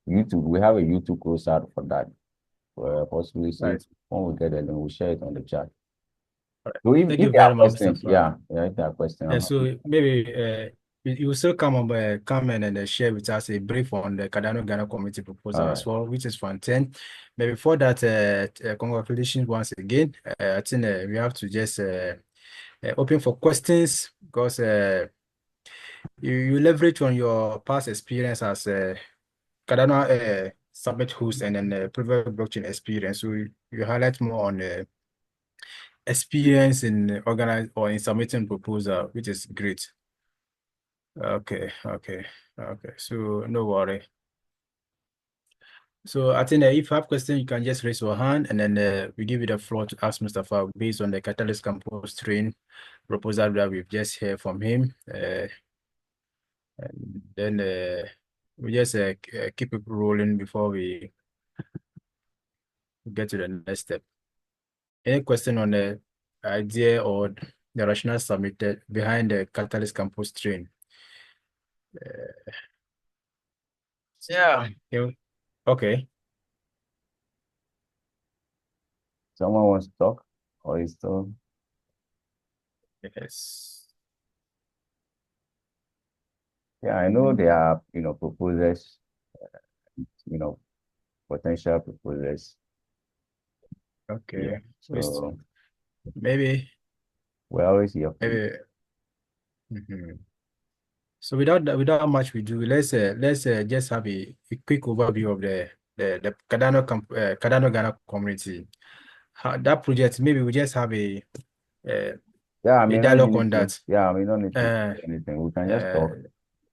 YouTube, we have a YouTube course out for that. Possibly, so Right. when we get it, then we'll share it on the chat. Right. So Thank if you there are very much, Mr. questions, Frank. if there are questions, Yeah, I'm happy. so maybe you will still come in and share with us a brief on the Cardano Ghana Committee proposal All as right. well, which is Fund 10. But before that, congratulations once again. I think we have to just open for questions, because you leverage on your past experience as Cardano Summit host and then private blockchain experience. So you highlight more on experience in organize or in submitting proposal, which is great. Okay. So no worry. So I think if you have questions, you can just raise your hand, and then we give you the floor to ask Mustafa based on the Catalyst Campus train proposal that we've just heard from him. And then we just keep it rolling before we get to the next step. Any question on the idea or the rationale submitted behind the Catalyst Campus train? Yeah. Okay. Someone wants to talk, or is still? Yes. Yeah, I know there are, proposers, you know, potential proposers. Yeah. Okay. So Maybe. we're always here for you. Maybe. Mhm. So without much we do, let's just have a quick overview of the Cardano Ghana community. That project, maybe we just have uh, Yeah, I a may not dialogue need on to. that. Yeah, I may not need to Uh, say anything. We can just uh, talk.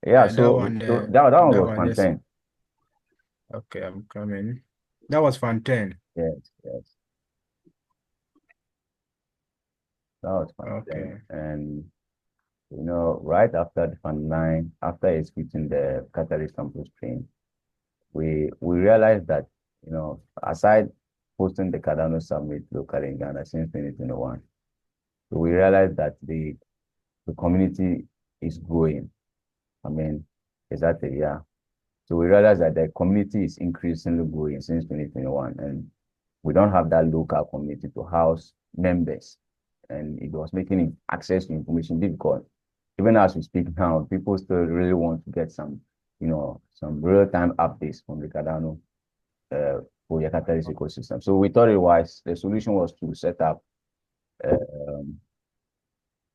Yeah. that So one, that one that was one, just content. okay. I'm coming. That was Fontaine. Yes, yes, that was content. Okay. And right after the Fund 9, after executing the Catalyst Campus train, we realized that, aside hosting the Cardano Summit locally in Ghana since 2021, so we realized that the community is growing. I mean, exactly, yeah. So we realized that the community is increasingly growing since 2021, and we don't have that local community to house members, and it was making access to information difficult. Even as we speak now, people still really want to get some real-time updates from the Cardano for the Catalyst ecosystem. So we thought the solution uh, um,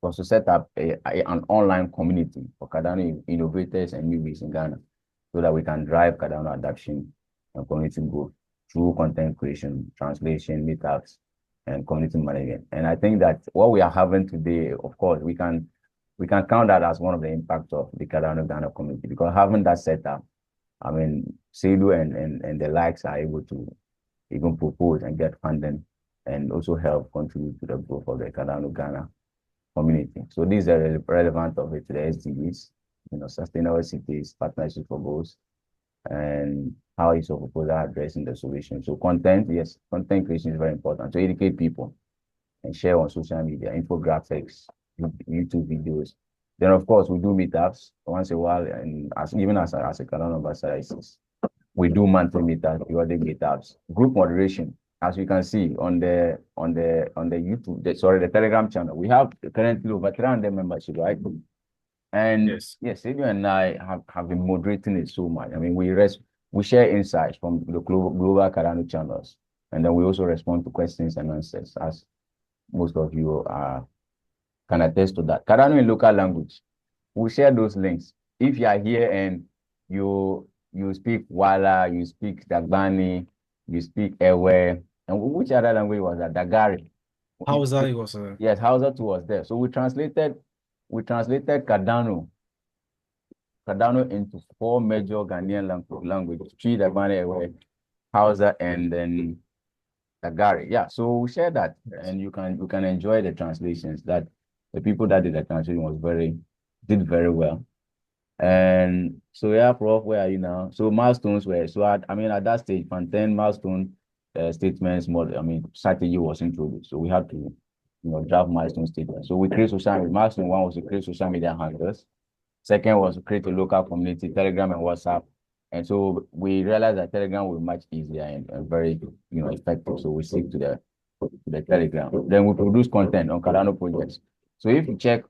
was to set up an online community for Cardano innovators and newbies in Ghana so that we can drive Cardano adoption and community growth through content creation, translation, meetups, and community management. And I think that what we are having today, of course, we can count that as one of the impacts of the Cardano Ghana community, because having that setup, I mean, Selu and the likes are able to even propose and get funding and also help contribute to the growth of the Cardano Ghana community. So these are relevant of it to the SDGs, sustainable cities, partnership for goals, and how is your proposal addressing the solution. So content, yes, content creation is very important to educate people and share on social media, infographics, YouTube videos. Then of course we do meetups once a while, and as a Cardano ambassador, we do monthly meetups, periodic meetups, group moderation. As you can see on the YouTube, the Telegram channel, we have currently over 300 membership, right? And Yes. yes, Adrian and I have been moderating it so much. I mean, we share insights from the global Cardano channels, and then we also respond to questions and answers, as most of you can attest to that. Cardano in local language, we share those links. If you are here and you speak Wala, you speak Dagbani, you speak Ewe, and which other language was that? Dagari. Hausa it was Yes, Hausa too was there. So we translated Cardano into 4 major Ghanaian languages: three Dagbani, Ewe, Hausa, and then Dagari. Yeah, so we share that, yes. and you can enjoy the translations. That the people that did the translation did very well. And so yeah, Prof, where are you now? So milestones were at that stage, from 10 milestone statements, more strategy was introduced. So we had to draft milestone statements. So we create social media. Milestone one was to create social media handles. Second was to create a local community, Telegram and WhatsApp. And so we realized that Telegram will be much easier and very effective. So we stick to the Telegram. Then we produce content on Cardano projects. So if you share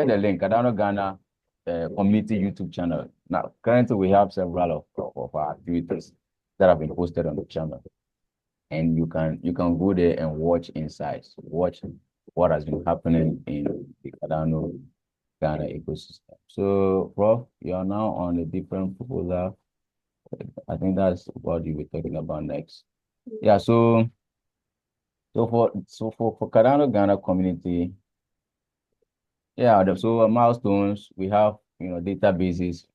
the link, Cardano Ghana community YouTube channel. Now, currently we have several of our activities that have been posted on the channel, and you can go there and watch insights, watch what has been happening in the Cardano Ghana ecosystem. So, Prof, you are now on a different proposal. I think that's what you'll be talking about next. Yeah. So for Cardano Ghana community, yeah. So milestones, we have databases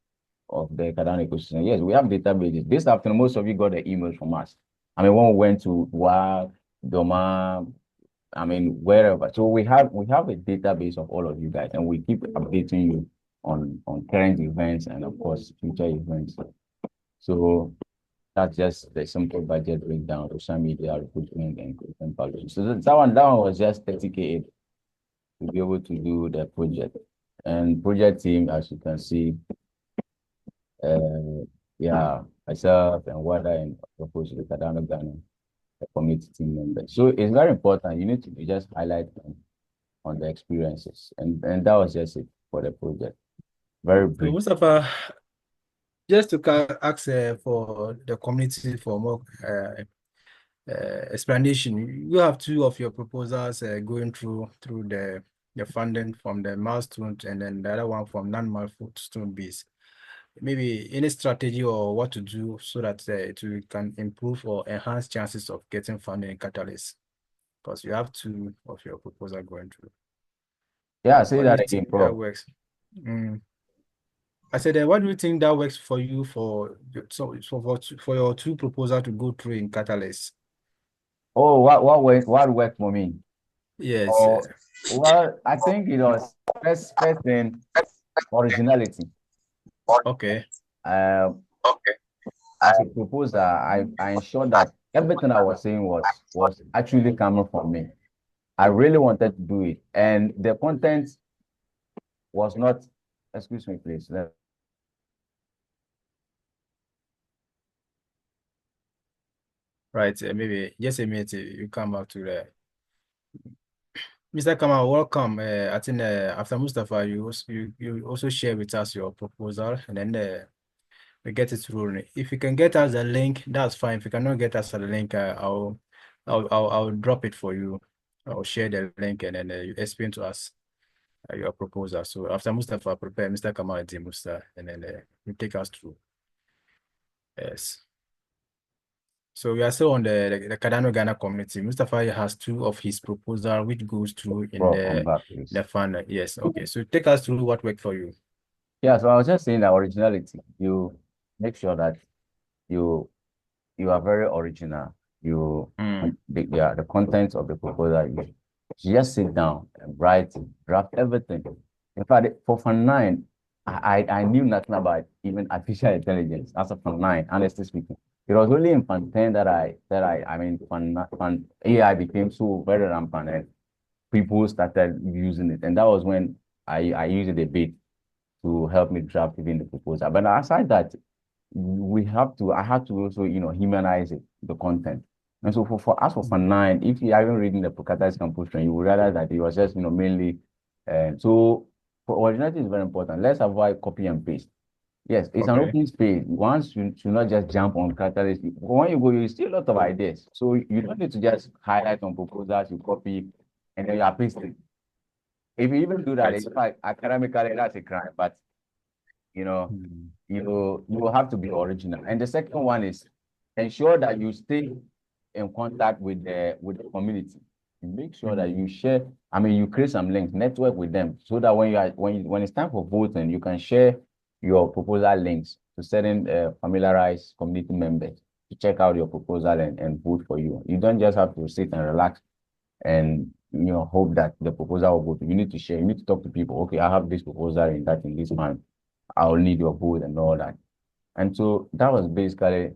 of the academic ecosystem. Yes, we have databases. This afternoon, most of you got the emails from us. I mean, when we went to WA, Doma, I mean, wherever. So we have a database of all of you guys, and we keep updating you on current events and of course future events. So that's just the simple budget breakdown, social media recruitment and content publishing. So that one was just 30K to be able to do the project. And project team, as you can see, yeah, myself and Wada and of course the Cardano Ghana, the community team members. So it's very important. You need to just highlight on the experiences. And that was just it for the project. Very So brief. Mustafa, just to ask for the community for more explanation, you have two of your proposals going through the funding from the milestone and then the other one from non-milestone base. Maybe any strategy or what to do so that can improve or enhance chances of getting funding in Catalyst, because you have two of your proposal going through. Yeah, say What do that you again, think that bro. works? I said, what do you think that works for you for your two proposal to go through in Catalyst? Oh, what worked for me? Yes. Oh, well, I think it was first thing originality. Okay. Uh, as a proposer, I ensured that everything I was saying was actually coming from me. I really wanted to do it, and the content was not. Excuse me, please. Right. Maybe just a minute. You come back to the Mr. Kamal. Welcome. I think after Mustafa, you also share with us your proposal, and then we get it rolling. If you can get us a link, that's fine. If you cannot get us a link, I'll drop it for you. I'll share the link, and then you explain to us your proposal. So after Mustafa prepare, Mr. Kamal and Mustafa, and then you take us through. Yes. So we are still on the Cardano Ghana community. Mustafa has two of his proposal which goes through in Bro, come back, please. the fund. Yes. Okay. So take us through what worked for you. Yeah, so I was just saying that originality. You make sure that you you are very original. You the content of the proposal. You just sit down and write, draft everything. In fact, for Fund 9, I knew nothing about even artificial intelligence as of Fund 9, honestly speaking. It was only in Fund 10 I mean Fund AI became so very rampant and people started using it. And that was when I used it a bit to help me draft even the proposal. But aside that, I had to also, humanize it, the content. And so for us for Fund 9, if you haven't reading the Catalyst Campus trend, you will realize that it was just, mainly, so for originality is very important. Let's avoid copy and paste. Yes, it's an Okay. open space. Once you should not just jump on Catalyst. When you go, you see a lot of ideas. So you don't need to just highlight on proposals, you copy, and then you are pasting. If you even do that, Right. it's like academically, that's a crime. But you know, you will have to be original. And the second one is ensure that you stay in contact with the community. You make sure that you share. I mean, you create some links, network with them, so that when it's time for voting, you can share your proposal links to certain familiarized community members to check out your proposal and vote for you. You don't just have to sit and relax and hope that the proposal will go through. You need to share. You need to talk to people. Okay, I have this proposal in this month. I'll need your vote and all that. And so that was basically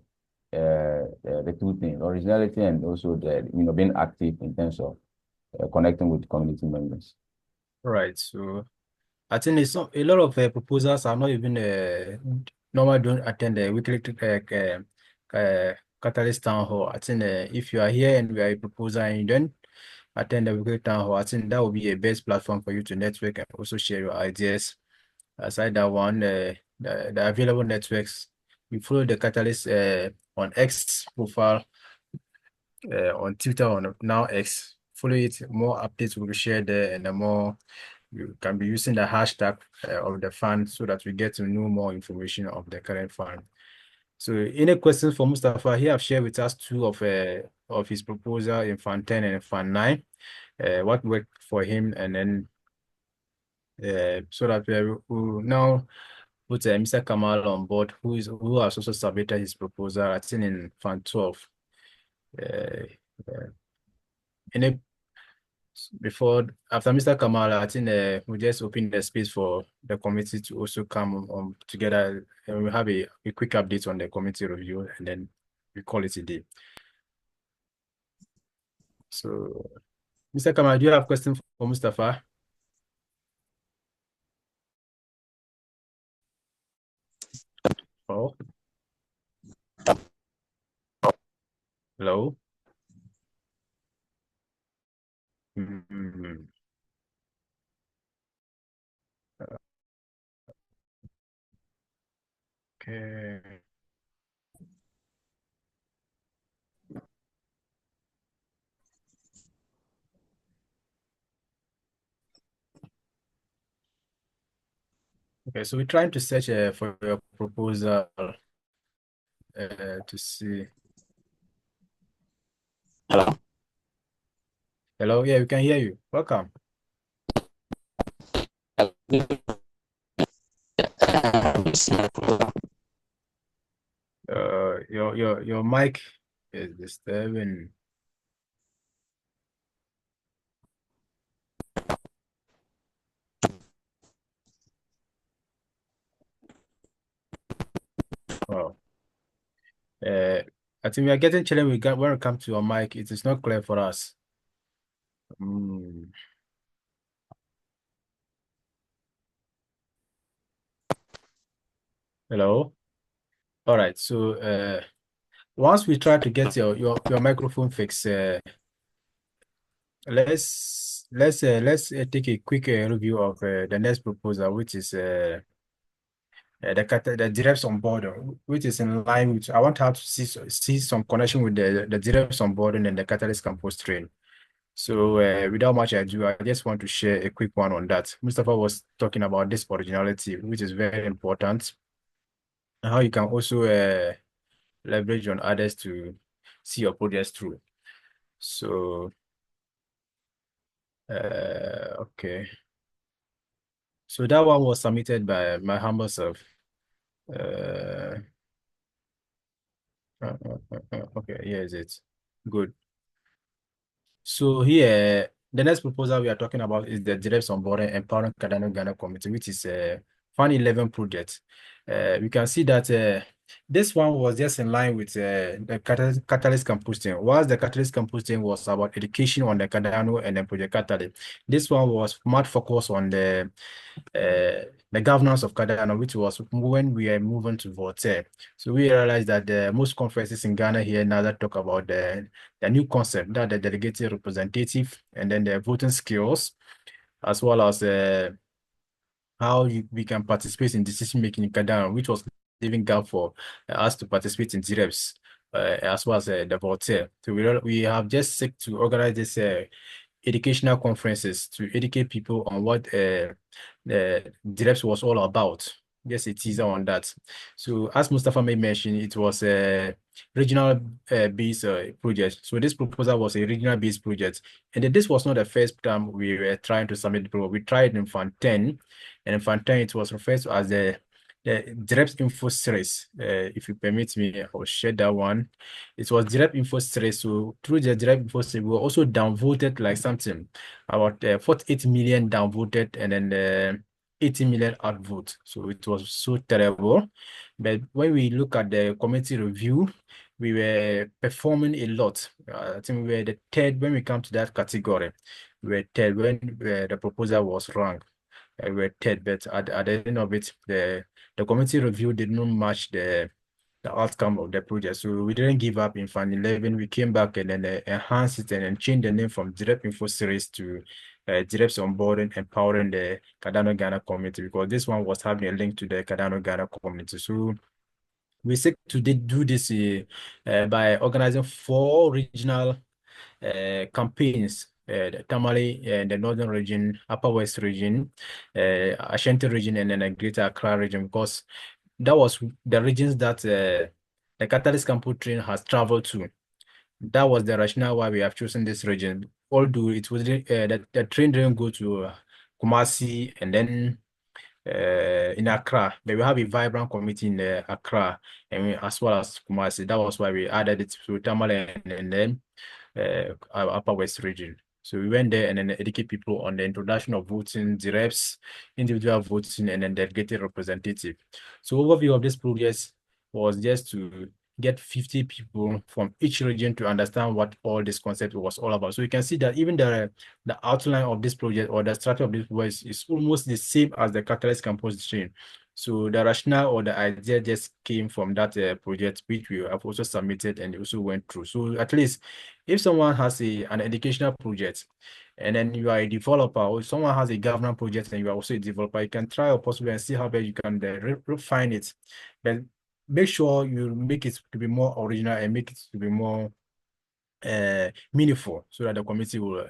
the two things: originality and also the being active in terms of connecting with community members. Right. So I think it's not, a lot of proposals are not even normally don't attend the weekly Catalyst town hall. I think if you are here and we are a proposer and you don't attend the weekly town hall, I think that will be a best platform for you to network and also share your ideas. Aside that one, the available networks, you follow the Catalyst on X profile, on Twitter, on now X. Follow it, more updates will be shared there, and the more you can be using the hashtag of the fund so that we get to know more information of the current fund. So any questions for Mustafa? He have shared with us two of his proposal in Fund 10 and Fund 9. What worked for him, and then so that we will now put Mr. Kamal on board, who has also submitted his proposal, I think in Fund 12. Uh, uh, in a, Before, after Mr. Kamal, I think we just open the space for the committee to also come together, and we have a quick update on the committee review, and then we call it a day. So, Mr. Kamal, do you have questions for Mustafa? Oh, hello. Mhm. Okay. Okay, so we're trying to search for your proposal to see. Hello. Hello, yeah, we can hear you. Welcome. Your mic is disturbing. Wow. I think we are getting chilling. When it comes to your mic, it is not clear for us. Mm. Hello. All right. So once we try to get your microphone fixed, let's take a quick review of the next proposal, which is the direct on board, which is in line with. I want her to see some connection with the direct on board and the catalyst campus train. So without much ado, I just want to share a quick one on that. Mustafa was talking about this originality, which is very important, and how you can also leverage on others to see your projects through. So, okay. So that one was submitted by my humble self. Uh, okay, here is it. Good. So here, the next proposal we are talking about is the Direct Onboarding Empowering Cardano Ghana Community, which is a Fund 11 project. We can see that this one was just in line with the Catalyst Campus thing. Whilst the Catalyst Campus thing was about education on the Cardano and the Project Catalyst, this one was much focused on the governance of Cardano, which was when we are moving to Voltaire. So we realized that most conferences in Ghana here now that talk about the new concept, that the delegated representative and then the voting skills, as well as how we can participate in decision making in Cardano, which was leaving gap for us to participate in DREPs, as well as the Voltaire. So we have just seek to organize this educational conferences to educate people on what the DREPS was all about. Just a teaser on that. So as Mustafa may mention, it was a regional based project. So this proposal was a regional based project. And then this was not the first time we were trying to submit the proposal. We tried in Fund 10, and in Fund 10, it was referred to as the direct info series. If you permit me, I will share that one. It was direct info series. So through the direct info series, we were also downvoted like something about 48 million downvoted and then 80 million outvote. So it was so terrible. But when we look at the committee review, we were performing a lot. I think we were the third when we come to that category. We were third when the proposal was ranked. We were third, but at the end of it, the committee review did not match the outcome of the project. So we didn't give up in Fund 11. We came back and then enhanced it and then changed the name from Direct Info Series to Direct Onboarding, Empowering the Cardano Ghana Community, because this one was having a link to the Cardano Ghana Community. So we seek to do this by organizing 4 regional campaigns, the Tamale, the Northern region, Upper West region, Ashanti region, and then the Greater Accra region, because that was the regions that the Catalyst Campus train has traveled to. That was the rationale why we have chosen this region. Although it was the train didn't go to Kumasi and then in Accra, but we have a vibrant community in Accra, and as well as Kumasi. That was why we added it to Tamale and then our Upper West region. So we went there and then educate people on the introduction of voting, the reps, individual voting, and then delegated representative. So overview of this project was just to get 50 people from each region to understand what all this concept was all about. So you can see that even the outline of this project or the structure of this project is almost the same as the Catalyst campus train. So the rationale or the idea just came from that project, which we have also submitted and also went through. So at least if someone has an educational project and then you are a developer, or someone has a government project and you are also a developer, you can try or possibly and see how best you can refine it. But make sure you make it to be more original and make it to be more meaningful so that the committee will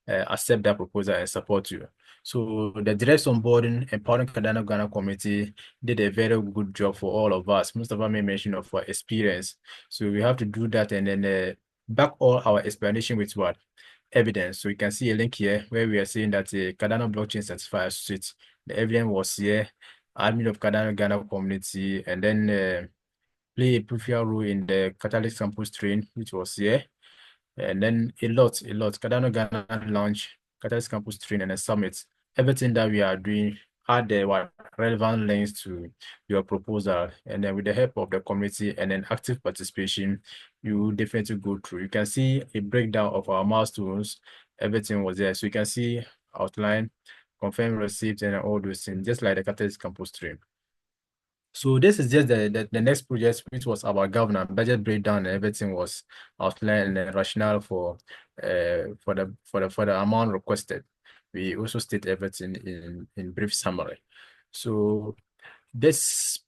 accept that proposal and support you. So the direct onboarding empowering Cardano Ghana committee did a very good job for all of us. Most of us made mention of our experience. So we have to do that and then back all our explanation with what? Evidence. So you can see a link here where we are saying that a Cardano blockchain certified associate. The evidence was here, admin of Cardano Ghana community, and then play a pivotal role in the Catalyst campus train, which was here. And then a lot. Cardano Ghana launch, Catalyst campus train, and a summit. Everything that we are doing add the what relevant links to your proposal. And then with the help of the community and then active participation, you will definitely go through. You can see a breakdown of our milestones. Everything was there. So you can see outline, confirm receipts, and all those things, just like the Catalyst campus train. So this is just the next project, which was about governance, budget breakdown, and everything was outlined and rationale for the amount requested. We also state everything in brief summary. So this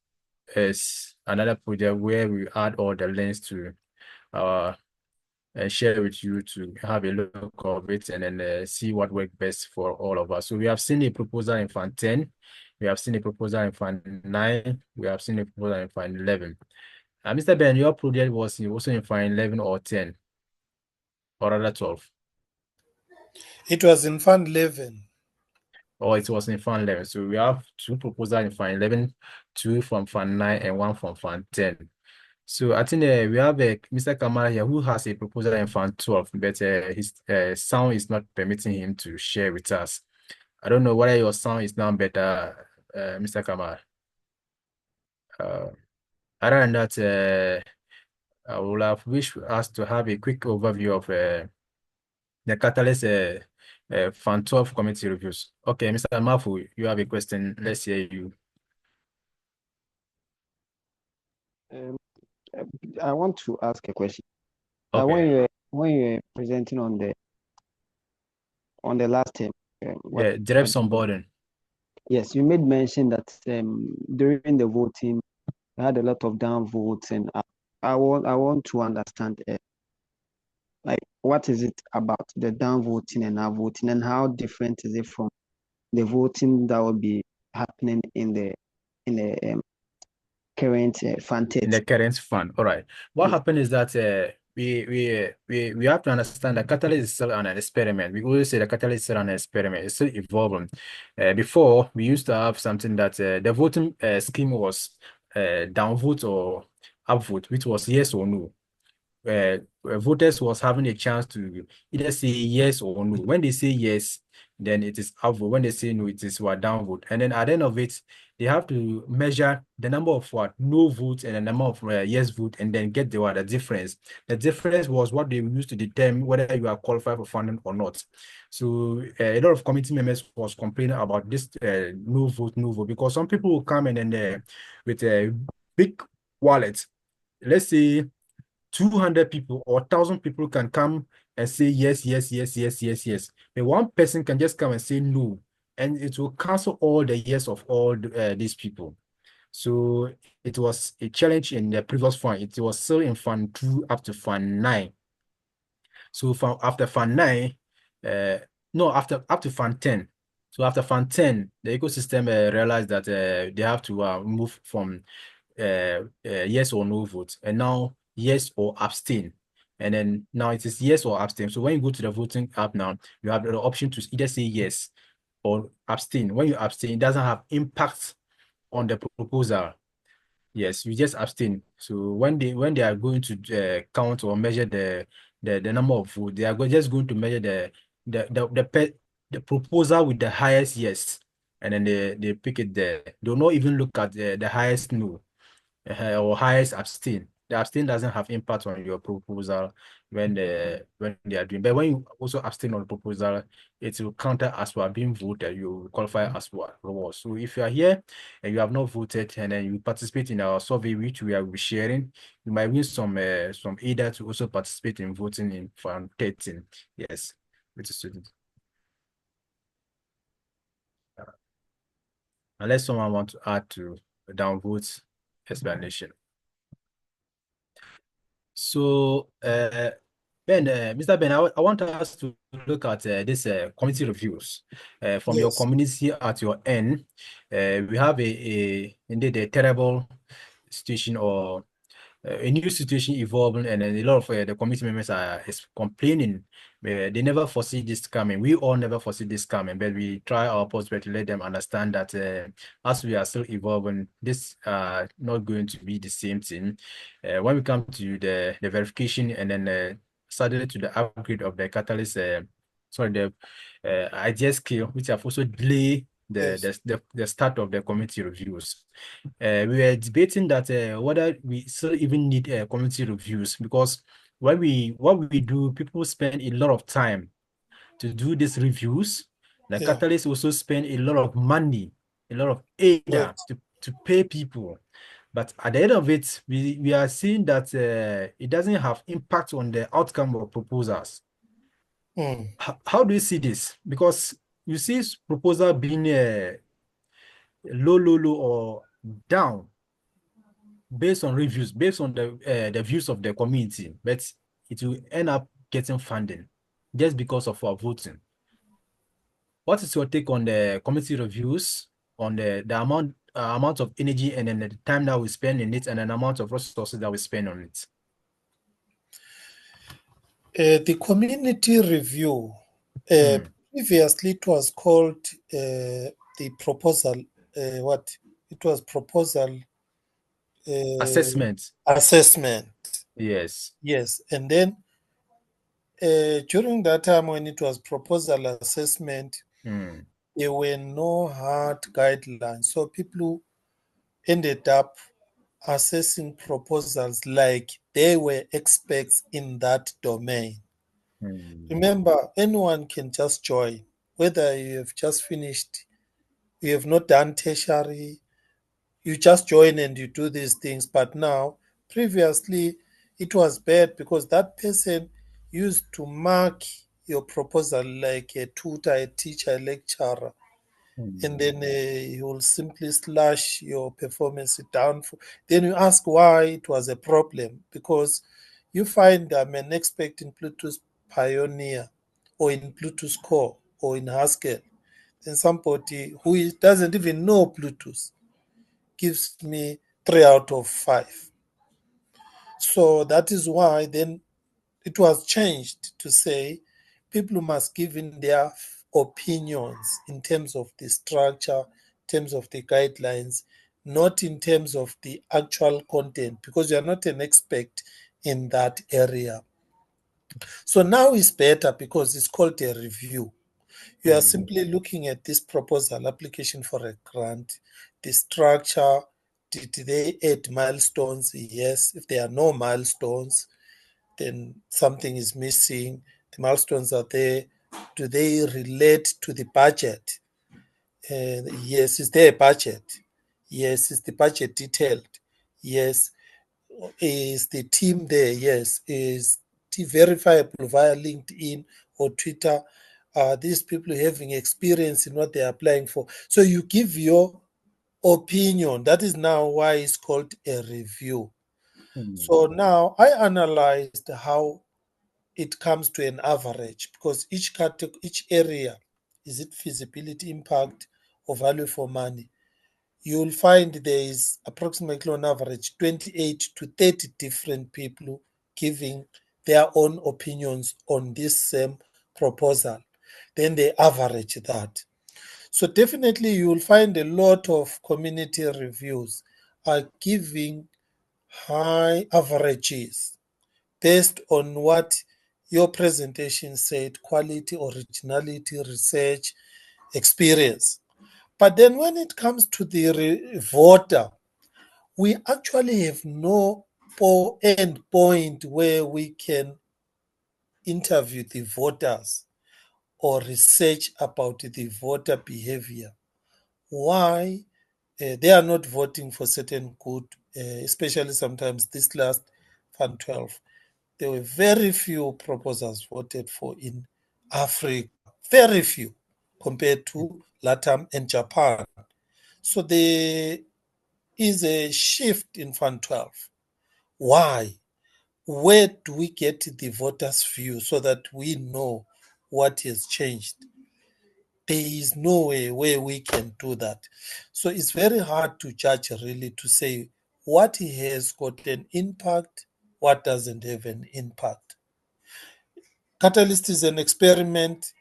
is another project where we add all the links to our share with you to have a look of it and then see what works best for all of us. So we have seen a proposal in Fund 10, we have seen a proposal in Fund 9, we have seen a proposal in Fund 11. Mr. Ben, your project was also in Fund 11 or 10, or rather 12? It was in Fund 11. Or it was in Fund 11. So we have two proposals in Fund 11, two from Fund 9 and one from Fund 10. So I think we have Mr. Kamara here who has a proposal in Fund 12, but his sound is not permitting him to share with us. I don't know whether your sound is now better, Mr. Kamara. Other than that, I would have wished us to have a quick overview of the Catalyst Fund 12 committee reviews. Okay, Mr. Mafu, you have a question. Let's hear you. I want to ask a question. Okay. When you were presenting on the last term, Direct onboarding. yes, you made mention that during the voting, we had a lot of down votes, and I want to understand like what is it about the down voting and up voting, and how different is it from the voting that will be happening in the current fund In the current fund. All right. What happened is that we have to understand that Catalyst is still an experiment. We always say that Catalyst is still an experiment. It's still evolving. Before, we used to have something that the voting scheme was downvote or upvote, which was yes or no. Voters was having a chance to either say yes or no. When they say yes, then it is upvote. When they say no, it is what downvote. And then at the end of it, they have to measure the number of what no votes and the number of yes vote, and then get the difference. The difference was what they used to determine whether you are qualified for funding or not. So a lot of committee members was complaining about this no vote, because some people will come in and with a big wallet. Let's say 200 people or 1,000 people can come and say yes, yes, yes, yes, yes, yes. But one person can just come and say no, and it will cancel all the yes of all these people. So it was a challenge in the previous fund. It was still in Fund 2 up to Fund 9. So after Fund 9, no, after up to Fund 10. So after Fund 10, the ecosystem realized that they have to move from yes or no vote, and now yes or abstain. And then now it is yes or abstain. So when you go to the voting app now, you have the option to either say yes or abstain. When you abstain, it doesn't have impact on the proposal. Yes, you just abstain. So when they are going to count or measure the number of votes, they are just going to measure the proposal with the highest yes, and then they pick it there. They will not even look at the highest no, or highest abstain. The abstain doesn't have impact on your proposal when they are doing. But when you also abstain on the proposal, it will counter as you are being voted. You will qualify as what was. So if you are here and you have not voted, and then you participate in our survey, which we will be sharing, you might win some either to also participate in voting in for 13. Yes, which is student. Unless someone want to add to the downvote explanation. So, Mr. Ben, I want us to look at this community reviews from your Yes. community at your end. We have indeed a terrible situation or a new situation evolving, and then a lot of the community members is complaining. They never foresee this coming. We all never foresee this coming, but we try our possible to let them understand that as we are still evolving, this not going to be the same thing. When we come to the verification and then suddenly to the upgrade of the catalyst, sorry, the idea scale, which have also delayed Yes. the start of the community reviews. We were debating that whether we still even need community reviews, because what we do, people spend a lot of time to do these reviews. The Yeah. catalysts also spend a lot of money, a lot of aid Correct. to pay people. But at the end of it, we are seeing that it doesn't have impact on the outcome of proposals. Mm. How do you see this? Because you see proposal being low, or down based on reviews, based on the views of the community, but it will end up getting funding just because of our voting. What is your take on the community reviews, on the amount of energy and then the time that we spend in it, and an amount of resources that we spend on it? The community review, Hmm. previously it was called the proposal, what? It was proposal Assessment. assessment. Yes. Yes. And then during that time when it was proposal assessment, Hmm. there were no hard guidelines. So people ended up assessing proposals like they were experts in that domain. Hmm. Remember, anyone can just join, whether you have just finished, you have not done tertiary, you just join and you do these things. But now, previously, it was bad because that person used to mark your proposal like a tutor, a teacher, a lecturer, and Hmm. then he will simply slash your performance down. Then you ask why it was a problem, because you find I'm an expert in Bluetooth Pioneer or in Bluetooth Core or in Haskell. Then somebody who doesn't even know Bluetooth gives me 3 out of 5. So that is why then it was changed to say people must give in their opinions in terms of the structure, in terms of the guidelines, not in terms of the actual content, because you are not an expert in that area. So now it's better because it's called a review. You are Hmm. simply looking at this proposal application for a grant, the structure. Did they add milestones? Yes. If there are no milestones, then something is missing. The milestones are there. Do they relate to the budget? Yes. Is there a budget? Yes. Is the budget detailed? Yes. Is the team there? Yes. Is it verifiable via LinkedIn or Twitter? Are these people having experience in what they're applying for? So you give your opinion. That is now why it's called a review. Hmm. So now I analyzed how it comes to an average, because each area, is it feasibility, impact, or value for money? You'll find there is approximately on average 28 to 30 different people giving their own opinions on this same proposal. Then they average that. So definitely you will find a lot of community reviews are giving high averages based on what your presentation said, quality, originality, research, experience. But then when it comes to the voter, we actually have no end point where we can interview the voters or research about the voter behavior. Why they are not voting for certain good, especially sometimes this last Fund 12. There were very few proposals voted for in Africa, very few compared to LATAM and Japan. So there is a shift in Fund 12. Why? Where do we get the voters' view so that we know what has changed? There is no way where we can do that. So it's very hard to judge really to say what has got an impact, what doesn't have an impact. Catalyst is an experiment.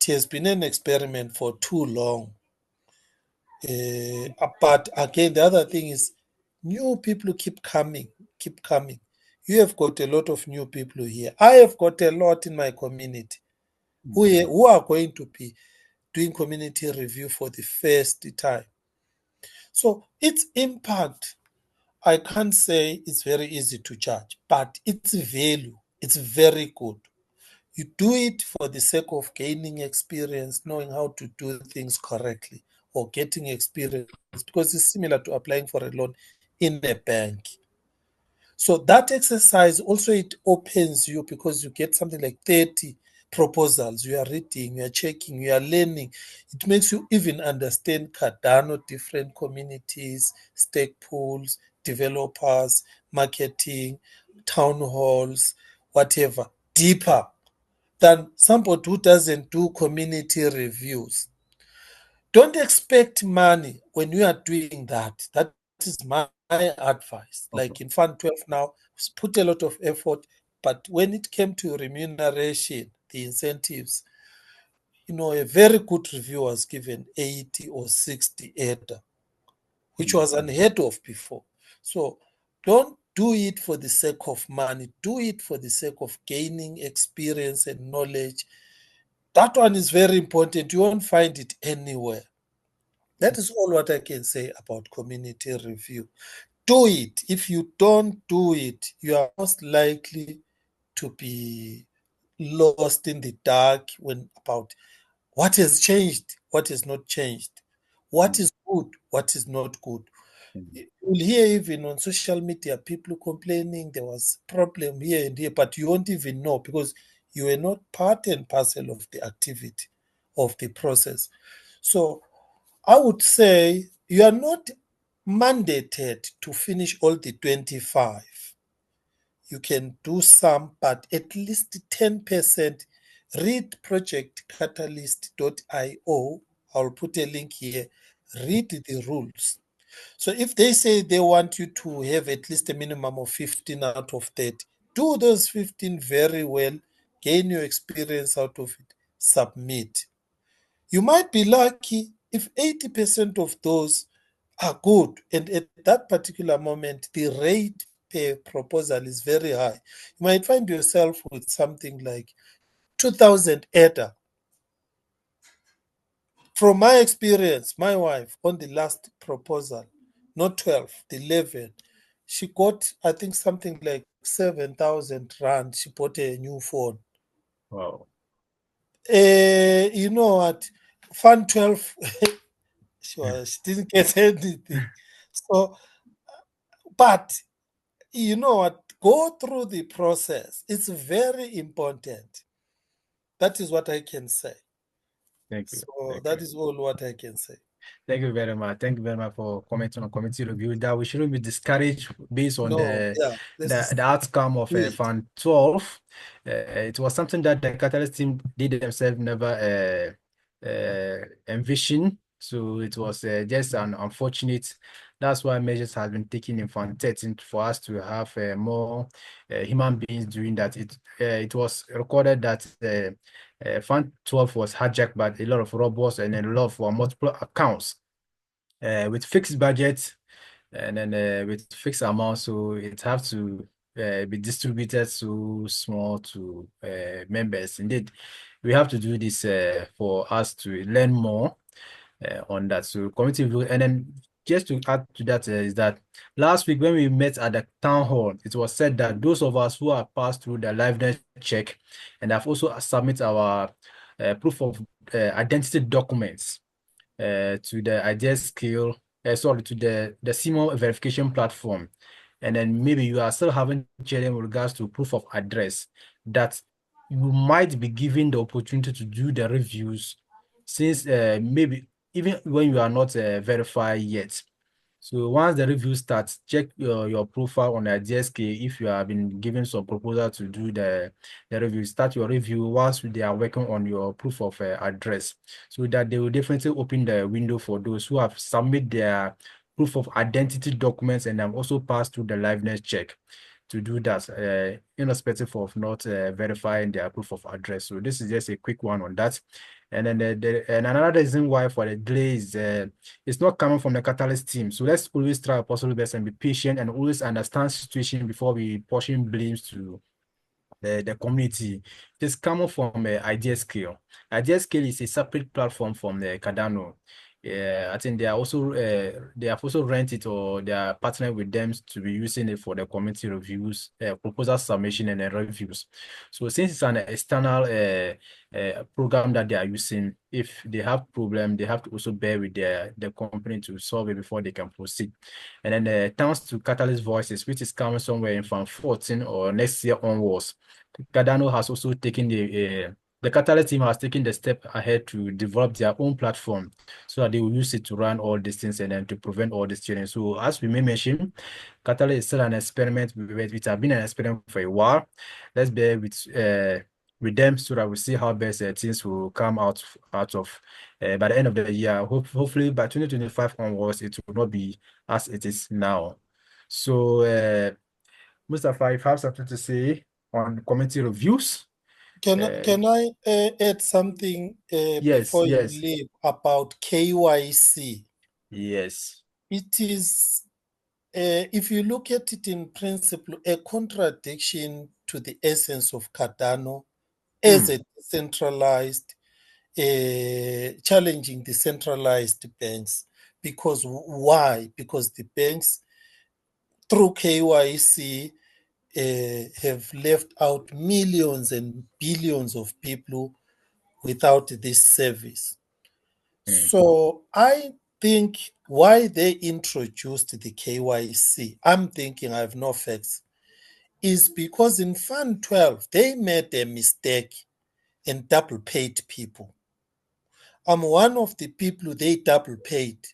It has been an experiment for too long. But again, the other thing is new people keep coming, keep coming. You have got a lot of new people here. I have got a lot in my community who are going to be doing community review for the first time. So its impact, I can't say it's very easy to judge, but its value, it's very good. You do it for the sake of gaining experience, knowing how to do things correctly, or getting experience, because it's similar to applying for a loan in a bank. So that exercise also it opens you because you get something like 30 proposals. You are reading, you are checking, you are learning. It makes you even understand Cardano, different communities, stake pools, developers, marketing, town halls, whatever, deeper than somebody who doesn't do community reviews. Don't expect money when you are doing that. That is my advice. Okay. Like in Fund 12 now, put a lot of effort, but when it came to remuneration, the incentives, a very good review was given 80 or 60 ADA, which was unheard of before. So don't do it for the sake of money. Do it for the sake of gaining experience and knowledge. That one is very important. You won't find it anywhere. That is all what I can say about community review. Do it. If you don't do it, you are most likely to be lost in the dark when about what has changed, what has not changed, what is good, what is not good. You will hear even on social media people complaining there was problem here and here, but you won't even know because you are not part and parcel of the activity of the process. So I would say you are not mandated to finish all the 25. You can do some, but at least 10%. Read projectcatalyst.io. I'll put a link here. Read the rules. So if they say they want you to have at least a minimum of 15 out of 30, do those 15 very well, gain your experience out of it, submit. You might be lucky if 80% of those are good, and at that particular moment, the rate per proposal is very high. You might find yourself with something like 2,000 ADA. From my experience, my wife on the last proposal, not 12, the 11, she got, I think, something like 7,000 Rand. She bought a new phone. Wow. You know what? Fund 12, she didn't get anything. So, but you know what? Go through the process. It's very important. That is what I can say. Thank you. So Thank that you. is all what I can say. Thank you very much. Thank you very much for commenting on committee review. That we shouldn't be discouraged based on No, the yeah, this is the outcome of it. Fund 12. It was something that the Catalyst team did themselves never envision. So it was just an unfortunate That's why measures have been taken in Fund 13 for us to have more human beings doing that. It was recorded that Fund 12 was hijacked by a lot of robots and a lot of multiple accounts with fixed budgets and then with fixed amounts, so it have to be distributed so small to members. Indeed, we have to do this for us to learn more on that. So community review, and then just to add to that is that last week when we met at the town hall, it was said that those of us who have passed through the liveness check and have also submit our proof of identity documents to the idea scale, sorry, to the CMO verification platform. And then maybe you are still having challenge with regards to proof of address, that you might be given the opportunity to do the reviews since maybe even when you are not verified yet. So once the review starts, check your profile on the DSK. If you have been given some proposal to do the review, start your review whilst they are working on your proof of address, so that they will definitely open the window for those who have submit their proof of identity documents and have also passed through the liveness check to do that, irrespective of not verifying their proof of address. So this is just a quick one on that. And then and another reason why for the delay is it's not coming from the catalyst team. So let's always try our possible best and be patient and always understand situation before we portion blames to the community. It is coming from Idea Scale. Idea Scale is a separate platform from the Cardano. Yeah, I think they have also rented or they are partnering with them to be using it for the community reviews, proposal submission and reviews. So since it's an external program that they are using, if they have problem, they have to also bear with the company to solve it before they can proceed. And then thanks to Catalyst Voices, which is coming somewhere in from 14 or next year onwards, Cardano has also taken the Catalyst team has taken the step ahead to develop their own platform so that they will use it to run all these things and then to prevent all this change. So as we may mention, Catalyst is still an experiment. It has been an experiment for a while. Let's bear with them so that we see how best things will come out of by the end of the year. Hopefully by 2025 onwards, it will not be as it is now. So Mustafa, if you have something to say on community reviews. Can I add something Yes, before you yes, leave about KYC? yes. It is, if you look at it in principle, a contradiction to the essence of Cardano as a decentralized, challenging the centralized banks. Because why? Because the banks, through KYC, have left out millions and billions of people without this service. So I think why they introduced the KYC, I'm thinking I have no facts, is because in Fund 12, they made a mistake and double paid people. I'm one of the people they double paid.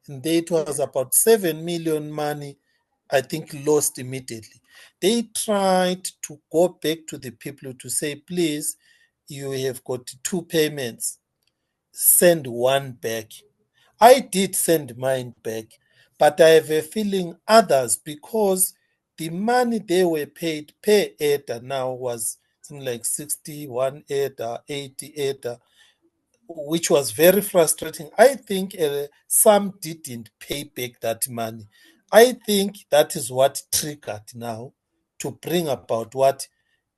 And it was about 7 million money, I think, lost immediately. They tried to go back to the people to say, please, you have got 2 payments, send one back. I did send mine back, but I have a feeling others, because the money they were paid per ADA now was something like 61 ADA, 80 ADA, which was very frustrating. I think some didn't pay back that money. I think that is what triggered now to bring about what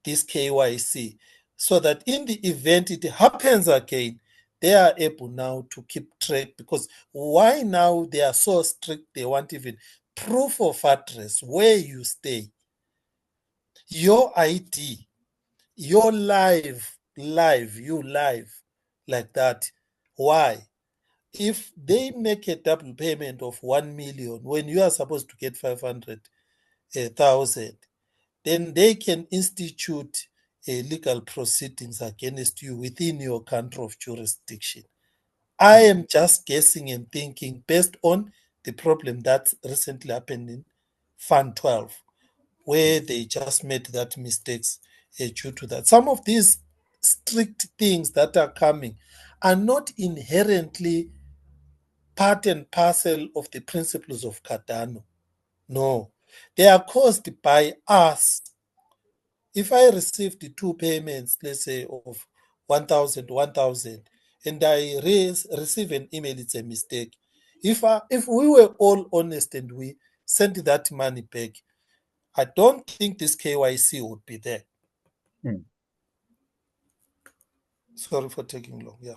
this KYC, so that in the event it happens again, they are able now to keep track. Because why now they are so strict? They want even proof of address, where you stay, your ID, your you live like that. Why? If they make a double payment of 1 million when you are supposed to get 500,000, then they can institute legal proceedings against you within your country of jurisdiction. I am just guessing and thinking based on the problem that recently happened in Fund 12, where they just made that mistakes due to that. Some of these strict things that are coming are not inherently part and parcel of the principles of Cardano. No, they are caused by us. If I received two payments, let's say of 1,000, and I receive an email, it's a mistake. If we were all honest and we sent that money back, I don't think this KYC would be there. Sorry for taking long. Yeah.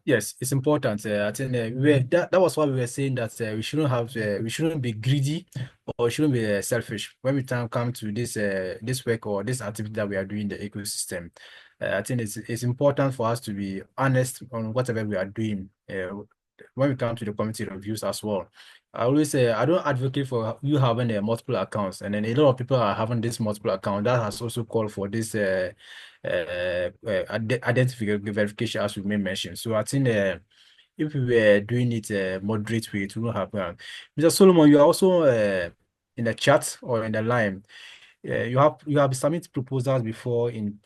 Yes, it's important. I think that was why we were saying that we shouldn't be greedy or we shouldn't be selfish when we come to this work or this activity that we are doing in the ecosystem. I think it's important for us to be honest on whatever we are doing when we come to the community reviews as well. I always say I don't advocate for you having multiple accounts, and then a lot of people are having this multiple account. That has also called for this identification verification, as we may mention. So I think if we were doing it moderate way, it will not happen. Mr. Solomon, you are also in the chat or in the line. You have submitted proposals before in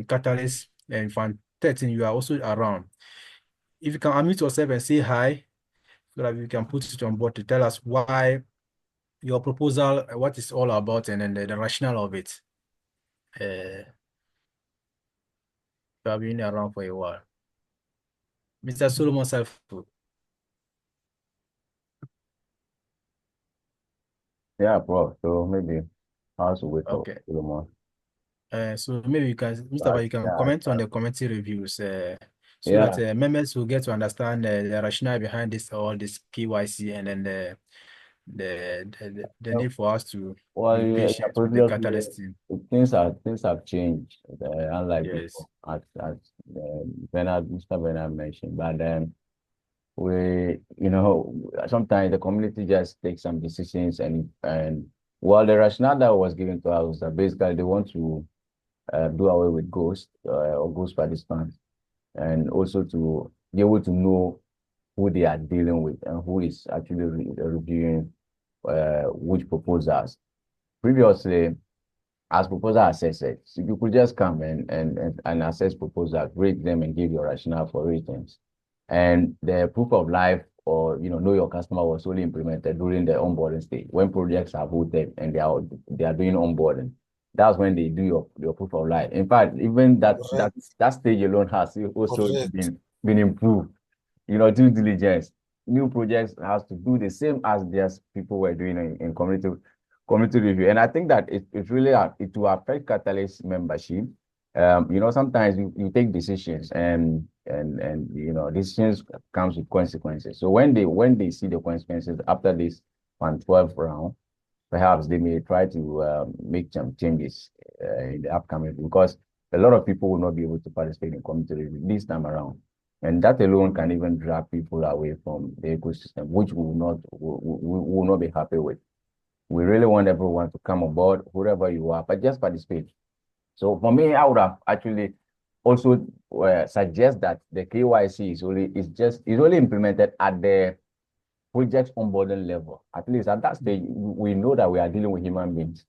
Catalyst and Fan 13. You are also around. If you can unmute yourself and say hi, so that we can put it on board to tell us why your proposal, what it's all about, and then the rationale of it. You have been around for a while. Mr. Solomon Selfo. Yeah, bro. So maybe I also wait for Okay. Solomon. So maybe you can, Mr. You can comment on the committee reviews so that members will get to understand the rationale behind all this KYC, and then the need for us to be patient with the Catalyst team. Things have changed, unlike Yes. before, as Mr. Bernard mentioned. But then sometimes the community just takes some decisions, and while the rationale that was given to us was that basically they want to do away with ghosts or ghost participants, and also to be able to know who they are dealing with and who is actually reviewing which proposals. Previously, as proposal assessors, so you could just come and assess proposals, rate them, and give your rationale for ratings. And the proof of life, or know your customer, was only implemented during the onboarding stage when projects are voted and they are doing onboarding. That's when they do your proof of life. In fact, even that stage alone has also been improved. Due diligence. New projects has to do the same as their people were doing in community review. And I think that it really it will affect Catalyst membership. Sometimes you take decisions, and decisions comes with consequences. So when they see the consequences after this 112 round, perhaps they may try to make some changes in the upcoming, because a lot of people will not be able to participate in community review this time around. And that alone can even drag people away from the ecosystem, which we will not be happy with. We really want everyone to come on board, whoever you are, but just participate. So for me, I would have actually also suggest that the KYC is only implemented at the project onboarding level. At least at that stage, we know that we are dealing with human beings.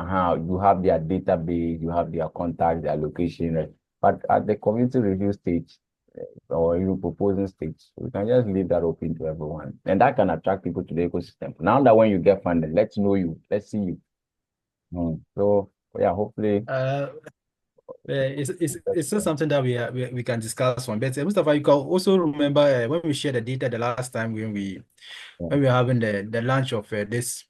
You have their database, you have their contact, their location, right? But at the community review stage, or even proposing stage, we can just leave that open to everyone, and that can attract people to the ecosystem. Now that when you get funded, let's know you, let's see you. So yeah, hopefully. It's not something that we can discuss on. But Mustafa, you can also remember when we shared the data the last time when we were having the launch of this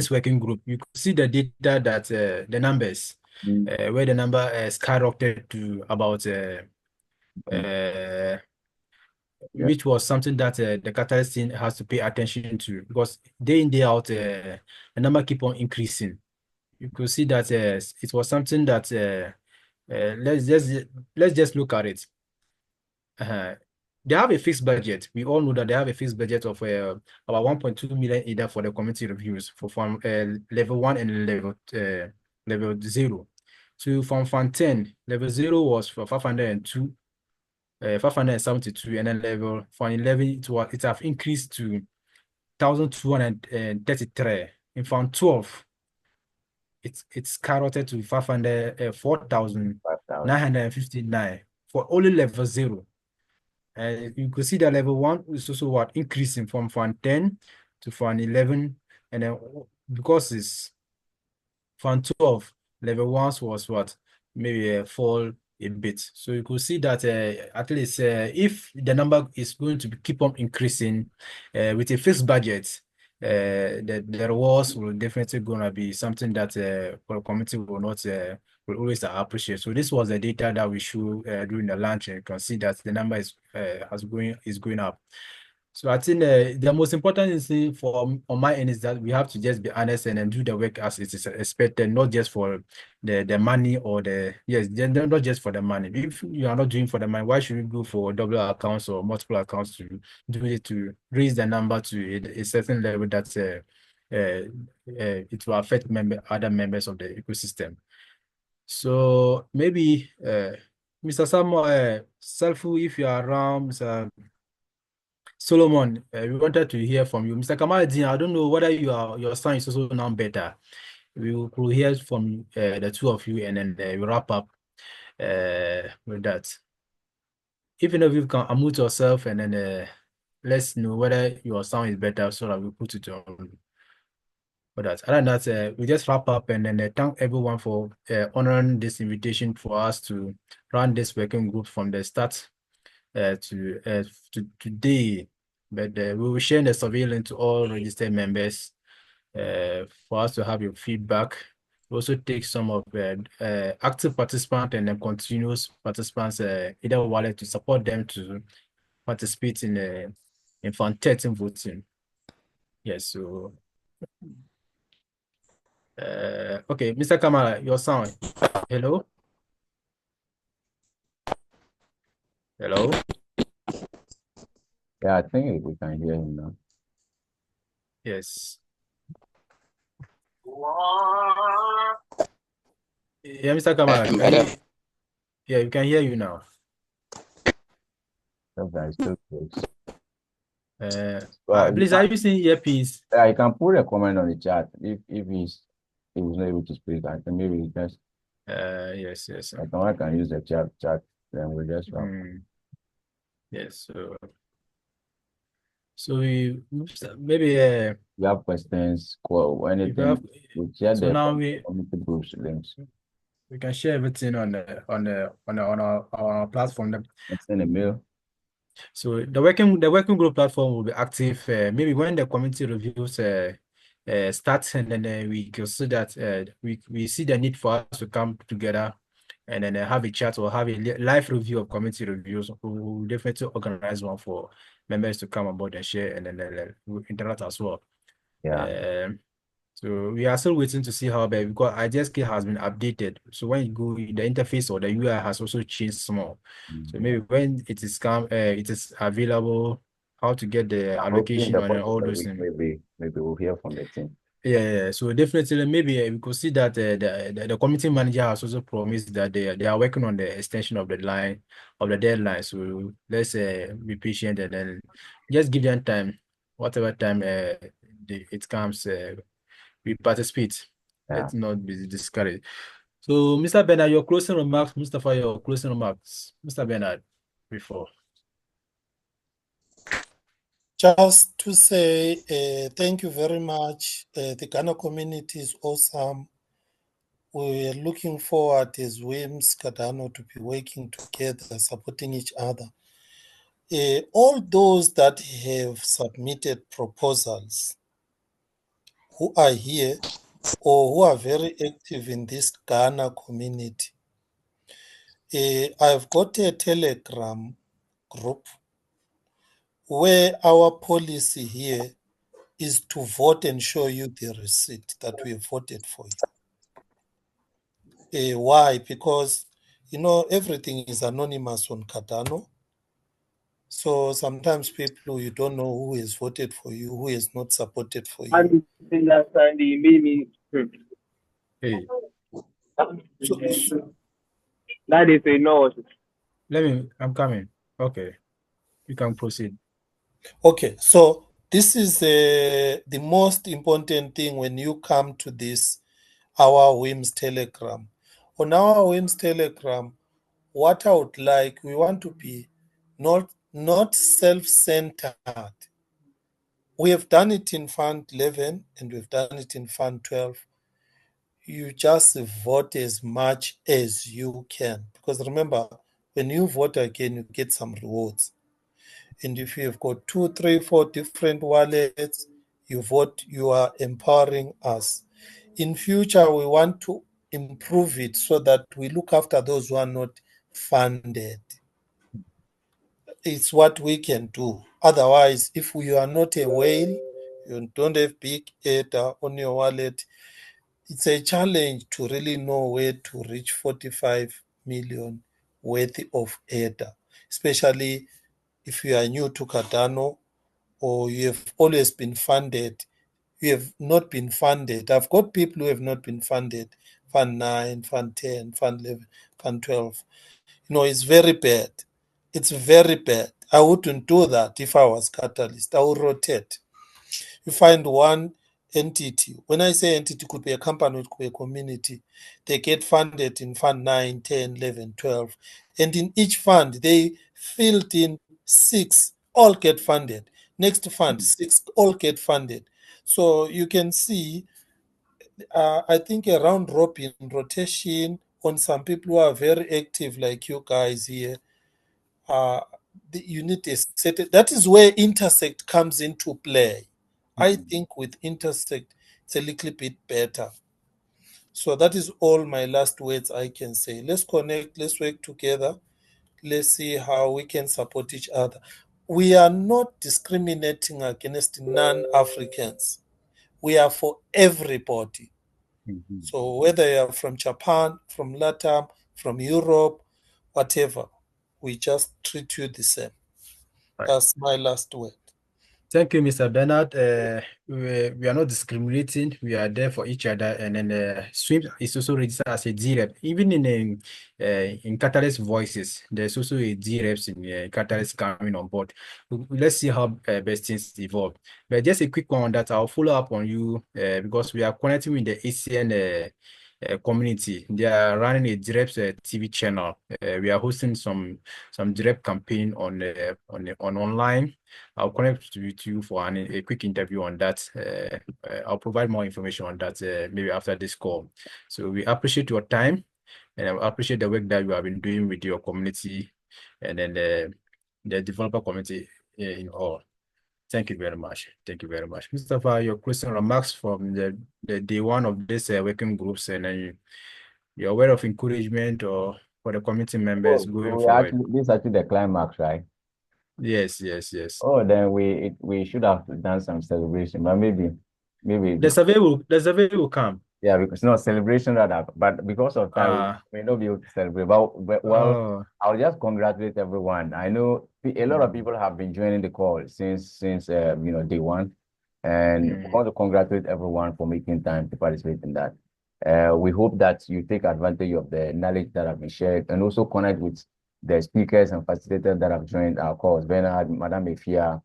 working group. You could see the data that the numbers where the number skyrocketed to about which was something that the Catalyst team has to pay attention to, because day in day out the number keep on increasing. You could see that it was something that let's just look at it. They have a fixed budget. We all know that they have a fixed budget of about 1.2 million either for the community reviews from level 1 and level 0. So from Fan 10, level 0 was for 502, 572, and then level for 11 it have increased to 1,233. In Fan 12, it's carroted to 4,959 for only level 0. You could see that level 1 is also what increasing from Fund 10 to Fund 11, and then because it's Fund 12, level 1 was what maybe fall a bit. So you could see that at least if the number is going to keep on increasing with a fixed budget, the rewards will definitely gonna be something that for the community will not will always appreciate. So this was the data that we showed during the launch, and you can see that the number is going up. So I think the most important thing for on my end is that we have to just be honest and then do the work as it is expected, not just for the money or not just for the money. If you are not doing for the money, why should you go for double accounts or multiple accounts to do it to raise the number to a certain level that it will affect other members of the ecosystem. So maybe Mr. Samuel, Selfu, if you are around, Mr. Solomon, we wanted to hear from you. Mr. Kamaladin, I don't know whether your sound is also now better. We will hear from the two of you, and then we wrap up with that. If any of you can unmute yourself, and then let's know whether your sound is better so that we put it on for that. Other than that, we just wrap up and then thank everyone for honoring this invitation for us to run this working group from the start to today. But we will share the survey link to all registered members for us to have your feedback. We also take some of active participants and then continuous participants, either wallet to support them to participate in Fund 13 voting. Yes, so okay, Mr. Kamara, your sound. Hello? Hello? Yeah, I think we can hear him now. Yes. Yeah, Mr. Kamara, yeah, we can hear you now. Sometimes still close. Please, are you using earpiece? Yeah, you can put a comment on the chat if he's not able to speak. I can maybe just Yes. I can use the chat, then we'll just wrap. Yes, so we maybe you have questions, call anything. We share so the now community groups links. we can share everything on our platform. Send a mail. So the working group platform will be active maybe when the community reviews starts, and then we can see that we see the need for us to come together and then have a chat or have a live review of community reviews. We will definitely organize one for members to come aboard and share, and then we'll interact as well. Yeah. So we are still waiting to see how, because IGSK has been updated. So when you go, the interface or the UI has also changed small. So maybe when it is available, how to get the allocation and all those things. Maybe we'll hear from the team. Yeah. So definitely, maybe we could see that the committee manager has also promised that they are working on the extension of the deadline. So let's be patient and then just give them time. Whatever time it comes, we participate. Yeah. Let's not be discouraged. So, Mr. Bernard, your closing remarks. Mustafa, your closing remarks. Mr. Bernard, before. Just to say thank you very much. The Ghana community is awesome. We're looking forward as WIMS Cardano to be working together, supporting each other. All those that have submitted proposals who are here or who are very active in this Ghana community, I've got a Telegram group where our policy here is to vote and show you the receipt that we have voted for you. Why? Because, everything is anonymous on Cardano. So sometimes people, you don't know who has voted for you, who has not supported for you. Hey. That is a no. I'm coming. Okay. You can proceed. Okay, so this is the most important thing when you come to this, our WIMS Telegram. On our WIMS Telegram, what I would like, we want to be not not self-centered. We have done it in Fund 11 and we've done it in Fund 12. You just vote as much as you can. Because remember, when you vote again, you get some rewards. And if you have got 2, 3, 4 different wallets, you vote, you are empowering us. In future, we want to improve it so that we look after those who are not funded. It's what we can do. Otherwise, if you are not a whale, you don't have big data on your wallet, it's a challenge to really know where to reach 45 million worth of data, especially if you are new to Cardano or you have always been funded. You have not been funded. I've got people who have not been funded. Fund 9, Fund 10, Fund 11, Fund 12. It's very bad. It's very bad. I wouldn't do that if I was Catalyst. I would rotate. You find one entity. When I say entity, it could be a company, it could be a community. They get funded in Fund 9, 10, 11, 12. And in each fund, they filled in 6, all get funded. Next fund, 6, all get funded. So you can see, I think a round robin rotation on some people who are very active like you guys here. You need a certain, that is where intersect comes into play. I think with intersect, it's a little bit better. So that is all my last words I can say. Let's connect, let's work together. Let's see how we can support each other. We are not discriminating against non-Africans. We are for everybody. So whether you are from Japan, from Latam, from Europe, whatever, we just treat you the same. Right. That's my last word. Thank you, Mr. Bernard. We are not discriminating. We are there for each other. And then SWIM is also registered as a DREP. Even in Catalyst Voices, there's also a DREPs in Catalyst coming on board. Let's see how best things evolve. But just a quick one on that, I'll follow up on you because we are connecting with the ACN community. They are running a DREPs TV channel. We are hosting some DREP campaign on online. I'll connect with you for a quick interview on that. I'll provide more information on that maybe after this call. So we appreciate your time and I appreciate the work that you have been doing with your community and then the developer community in all. Thank you very much. Thank you very much. Mustafa, your closing remarks from the day one of this working groups and then your word of encouragement or for the community members going forward. This is actually the climax, right? Yes. Oh, then we should have done some celebration, but maybe The survey will come. yeah, because no celebration rather, but because of time, we may not be able to celebrate. But well, I'll just congratulate everyone. I know a lot of people have been joining the call since day one, and we want to congratulate everyone for making time to participate in that. We hope that you take advantage of the knowledge that have been shared and also connect with the speakers and facilitators that have joined our calls, Bernard, Madame Efia,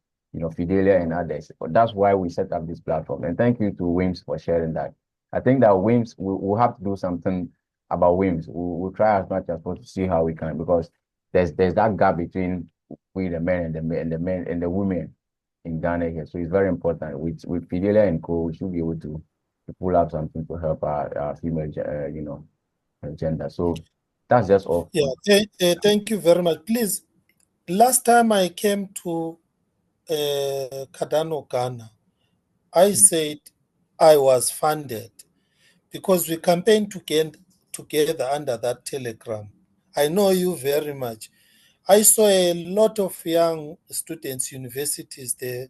Fidelia and others. But that's why we set up this platform. And thank you to WIMS for sharing that. I think that WIMS, we'll have to do something about WIMS. We'll try as much as possible to see how we can, because there's that gap between we the men and the men and the women in Ghana here. So it's very important. With Fidelia and Co, we should be able to pull up something to help our female, gender. So that's just all. Yeah, thank you very much. Please, last time I came to Cardano, Ghana, I said I was funded because we campaigned together under that telegram. I know you very much. I saw a lot of young students, universities there.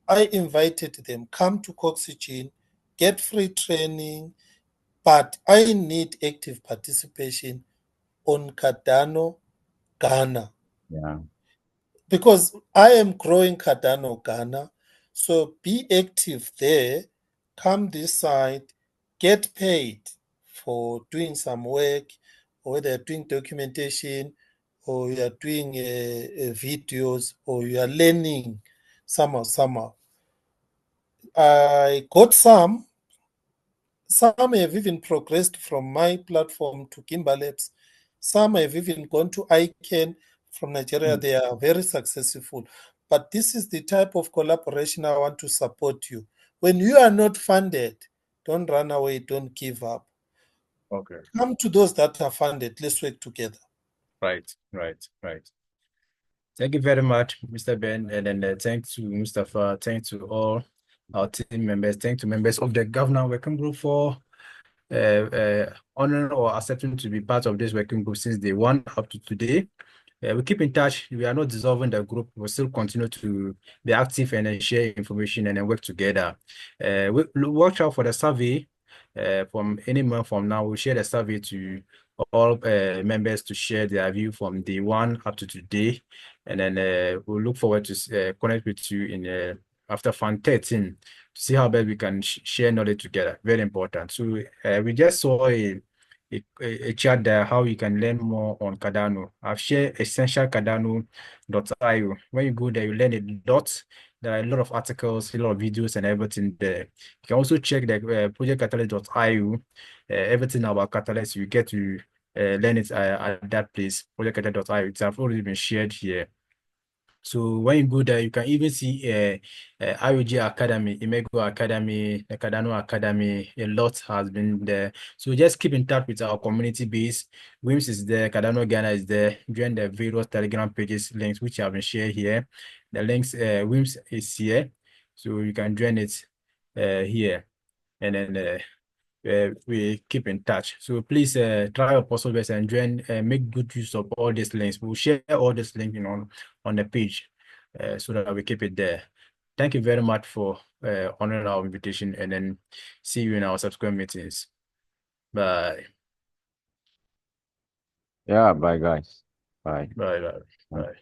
I invited them, come to Coxygen, get free training, but I need active participation on Cardano, Ghana. Yeah. Because I am growing Cardano, Ghana. So be active there, come this side, get paid for doing some work, or whether you're doing documentation, or you are doing videos, or you are learning somehow. I got some have even progressed from my platform to Kimberlabs. Some have even gone to ICANN from Nigeria. They are very successful. But this is the type of collaboration I want to support you. When you are not funded, don't run away, don't give up. Okay. Come to those that are funded. Let's work together. Right. Thank you very much, Mr. Ben, and then thanks to Mustafa, thanks to all our team members, thanks to members of the Governor Working Group for honoring or accepting to be part of this working group since day one up to today. We keep in touch. We are not dissolving the group. We'll still continue to be active and share information and then work together. Watch out for the survey. From any month from now, we'll share the survey to all members to share their view from day one up to today. And then we'll look forward to connect with you in after Fund 13 to see how best we can share knowledge together. Very important. So we just saw a chat there how you can learn more on Cardano. I've shared essentialcardano.io. When you go there, you learn a lot. There are a lot of articles, a lot of videos, and everything there. You can also check the projectcatalyst.io. Everything about Catalyst, you get to learn it at that place, projectcatalyst.io. It's have already been shared here. So when you go there, you can even see IOG Academy, Imego Academy, the Cardano Academy. A lot has been there. So just keep in touch with our community base. WIMS is there, Cardano Ghana is there. Join the various Telegram pages links which have been shared here. The links, WIMS is here, so you can join it here, and then we keep in touch. So please try your possible best and join make good use of all these links. We'll share all these links on the page so that we keep it there. Thank you very much for honoring our invitation, and then see you in our subsequent meetings. Bye. Yeah, bye guys. Bye. Bye.